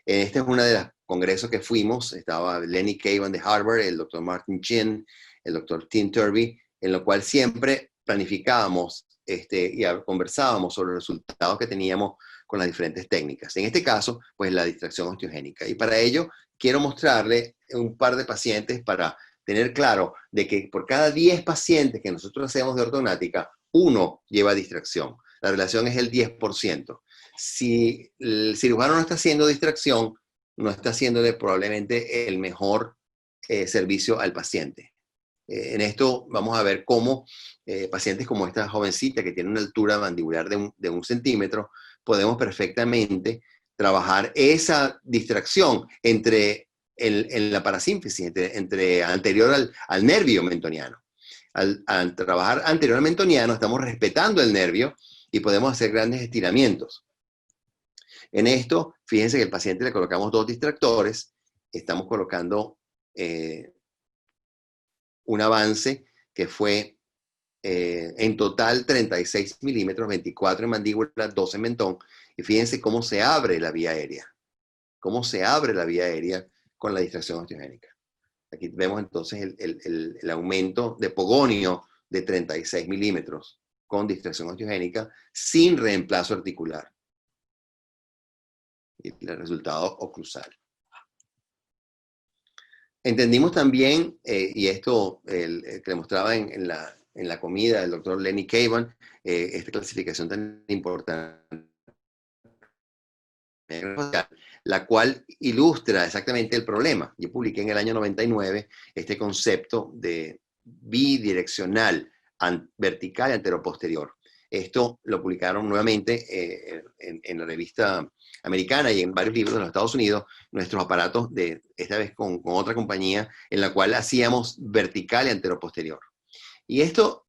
Este es uno de los congresos que fuimos, estaba Lenny Cavan de Harvard, el doctor Martin Chin, el doctor Tim Turvey, en lo cual siempre planificábamos y conversábamos sobre los resultados que teníamos con las diferentes técnicas. En este caso, pues la distracción osteogénica. Y para ello, quiero mostrarle un par de pacientes para tener claro de que por cada 10 pacientes que nosotros hacemos de ortognática, 1 lleva distracción. La relación es el 10%. Si el cirujano no está haciendo distracción, no está haciéndole probablemente el mejor servicio al paciente. En esto vamos a ver cómo pacientes como esta jovencita que tiene una altura mandibular de 1 centímetro, podemos perfectamente trabajar esa distracción entre la parasíntesis, entre anterior al nervio mentoniano. Al trabajar anterior al mentoniano, estamos respetando el nervio y podemos hacer grandes estiramientos. En esto, fíjense que al paciente le colocamos 2 distractores, estamos colocando un avance que fue en total 36 milímetros, 24 en mandíbula, 12 en mentón, y fíjense cómo se abre la vía aérea, cómo se abre la vía aérea con la distracción osteogénica. Aquí vemos entonces el aumento de pogonio de 36 milímetros con distracción osteogénica sin reemplazo articular. Y el resultado oclusal. Entendimos también, y esto que le mostraba en la comida del doctor Lenny Cavan, esta clasificación tan importante, la cual ilustra exactamente el problema. Yo publiqué en el año 99 este concepto de bidireccional, vertical y anteroposterior. Esto lo publicaron nuevamente en la revista americana y en varios libros de los Estados Unidos, nuestros aparatos, esta vez con otra compañía, en la cual hacíamos vertical y anteroposterior. Y esto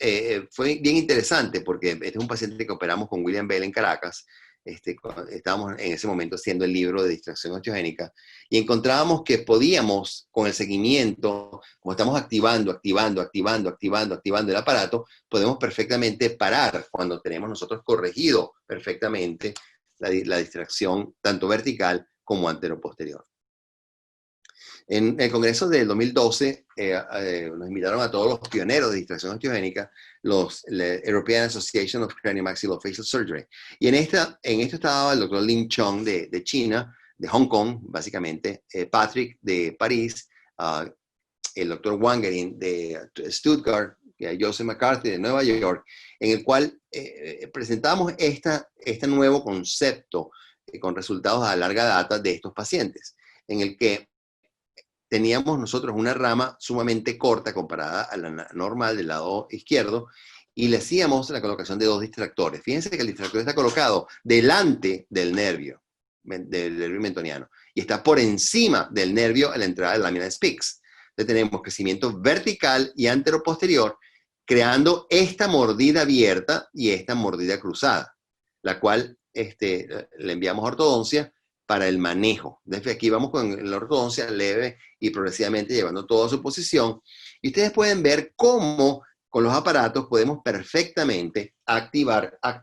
fue bien interesante porque este es un paciente que operamos con William Bell en Caracas, estábamos en ese momento haciendo el libro de distracción osteogénica, y encontrábamos que podíamos, con el seguimiento, como estamos activando el aparato, podemos perfectamente parar cuando tenemos nosotros corregido perfectamente la distracción tanto vertical como antero-posterior. En el Congreso del 2012 nos invitaron a todos los pioneros de distracción osteogénica, la European Association of Craniomaxillofacial Surgery. Y en esto estaba el doctor Lin Chong de China, de Hong Kong, básicamente, Patrick de París, el doctor Wangerin de Stuttgart, Joseph McCarthy de Nueva York, en el cual presentamos este nuevo concepto con resultados a larga data de estos pacientes, en el que teníamos nosotros una rama sumamente corta comparada a la normal del lado izquierdo, y le hacíamos la colocación de dos distractores. Fíjense que el distractor está colocado delante del nervio mentoniano, y está por encima del nervio en la entrada de la lámina de Spix. Entonces tenemos crecimiento vertical y anteroposterior, creando esta mordida abierta y esta mordida cruzada, la cual le enviamos a ortodoncia para el manejo. Desde aquí vamos con la ortodoncia leve y progresivamente llevando todo a su posición. Y ustedes pueden ver cómo con los aparatos podemos perfectamente activar hasta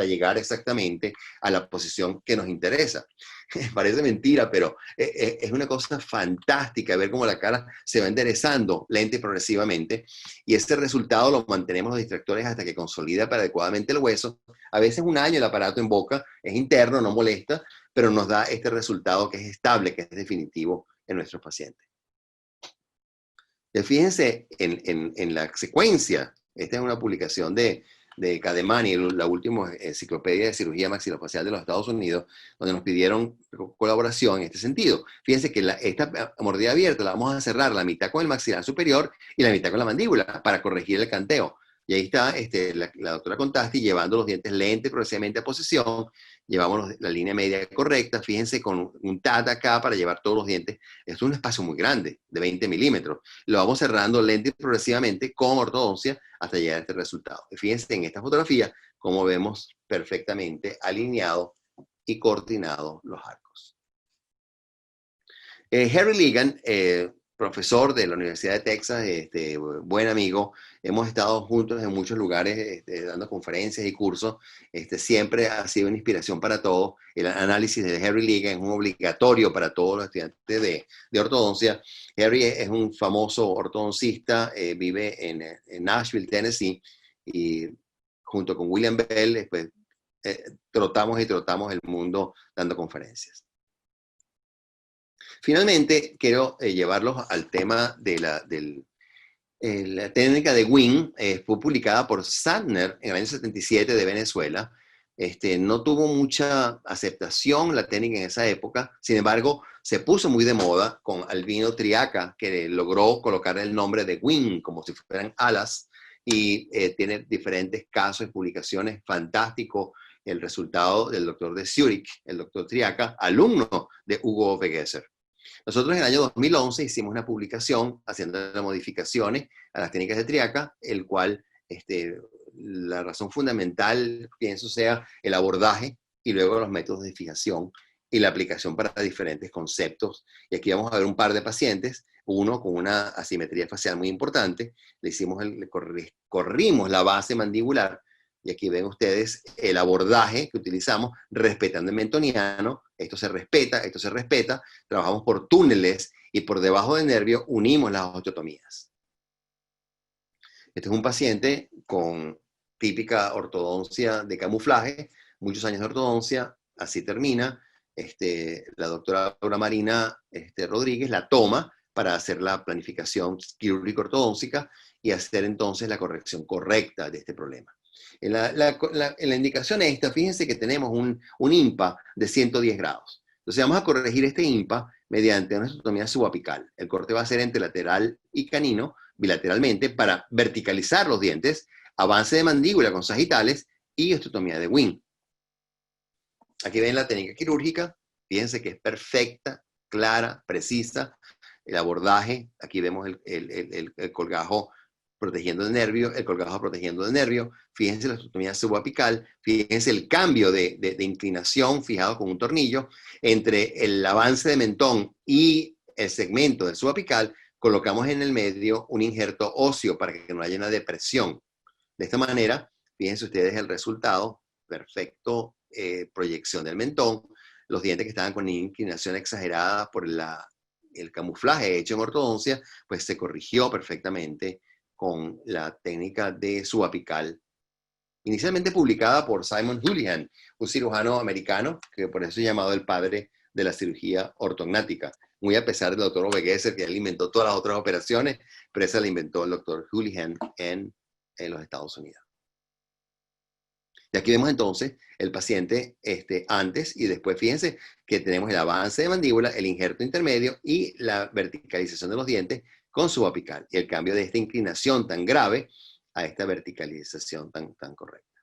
llegar exactamente a la posición que nos interesa. Parece mentira, pero es una cosa fantástica ver cómo la cara se va enderezando lenta y progresivamente, y ese resultado lo mantenemos los distractores hasta que consolida adecuadamente el hueso. A veces un año el aparato en boca es interno, no molesta, pero nos da este resultado que es estable, que es definitivo en nuestros pacientes. Fíjense en la secuencia. Esta es una publicación de Kademani, la última enciclopedia de cirugía maxilofacial de los Estados Unidos, donde nos pidieron colaboración en este sentido. Fíjense que esta mordida abierta la vamos a cerrar la mitad con el maxilar superior y la mitad con la mandíbula para corregir el canteo. Y ahí está la doctora Contasti llevando los dientes lenta y progresivamente a posición. Llevamos la línea media correcta. Fíjense con un TAT acá para llevar todos los dientes. Es un espacio muy grande, de 20 milímetros. Lo vamos cerrando lenta y progresivamente con ortodoncia hasta llegar a este resultado. Fíjense en esta fotografía cómo vemos perfectamente alineado y coordinado los arcos. Harry Ligan, profesor de la Universidad de Texas, buen amigo, hemos estado juntos en muchos lugares dando conferencias y cursos, siempre ha sido una inspiración para todos. El análisis de Harry Ligan es un obligatorio para todos los estudiantes de ortodoncia. Harry es un famoso ortodoncista, vive en Nashville, Tennessee, y junto con William Bell, trotamos el mundo dando conferencias. Finalmente, quiero llevarlos al tema de la técnica de Wing. Fue publicada por Sandner en el año 77 de Venezuela. No tuvo mucha aceptación la técnica en esa época, sin embargo, se puso muy de moda con Albino Triaca, que logró colocar el nombre de Wing como si fueran alas, y tiene diferentes casos y publicaciones. Fantástico el resultado del doctor de Zurich, el doctor Triaca, alumno de Hugo Vegesser. Nosotros en el año 2011 hicimos una publicación haciendo modificaciones a las técnicas de Triaca, el cual la razón fundamental, pienso, sea el abordaje y luego los métodos de fijación y la aplicación para diferentes conceptos. Y aquí vamos a ver un par de pacientes, uno con una asimetría facial muy importante. Corrimos la base mandibular, y aquí ven ustedes el abordaje que utilizamos respetando el mentoniano. Esto se respeta, trabajamos por túneles y por debajo del nervio unimos las osteotomías. Este es un paciente con típica ortodoncia de camuflaje, muchos años de ortodoncia, así termina. La doctora Laura Marina Rodríguez la toma para hacer la planificación quirúrgica ortodóntica y hacer entonces la corrección correcta de este problema. En la indicación esta, fíjense que tenemos un IMPA de 110 grados. Entonces vamos a corregir este IMPA mediante una osteotomía subapical. El corte va a ser entre lateral y canino, bilateralmente, para verticalizar los dientes, avance de mandíbula con sagitales y osteotomía de Wing. Aquí ven la técnica quirúrgica. Fíjense que es perfecta, clara, precisa. El abordaje, aquí vemos el colgajo protegiendo el nervio, el colgajo protegiendo el nervio. Fíjense la osteotomía subapical, fíjense el cambio de inclinación fijado con un tornillo entre el avance de mentón y el segmento del subapical. Colocamos en el medio un injerto óseo para que no haya una depresión. De esta manera, fíjense ustedes el resultado, perfecto, proyección del mentón, los dientes que estaban con inclinación exagerada por el camuflaje hecho en ortodoncia, pues se corrigió perfectamente con la técnica de subapical, inicialmente publicada por Simon Houlihan, un cirujano americano, que por eso es llamado el padre de la cirugía ortognática, muy a pesar del doctor Ove Gesser, que él inventó todas las otras operaciones, pero esa la inventó el doctor Houlihan en los Estados Unidos. Y aquí vemos entonces el paciente antes y después. Fíjense que tenemos el avance de mandíbula, el injerto intermedio y la verticalización de los dientes con subapical, y el cambio de esta inclinación tan grave a esta verticalización tan correcta.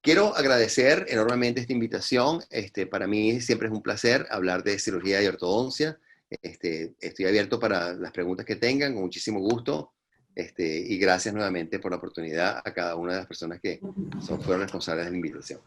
Quiero agradecer enormemente esta invitación. Para mí siempre es un placer hablar de cirugía y ortodoncia. Estoy abierto para las preguntas que tengan, con muchísimo gusto. Y gracias nuevamente por la oportunidad a cada una de las personas que fueron responsables de la invitación.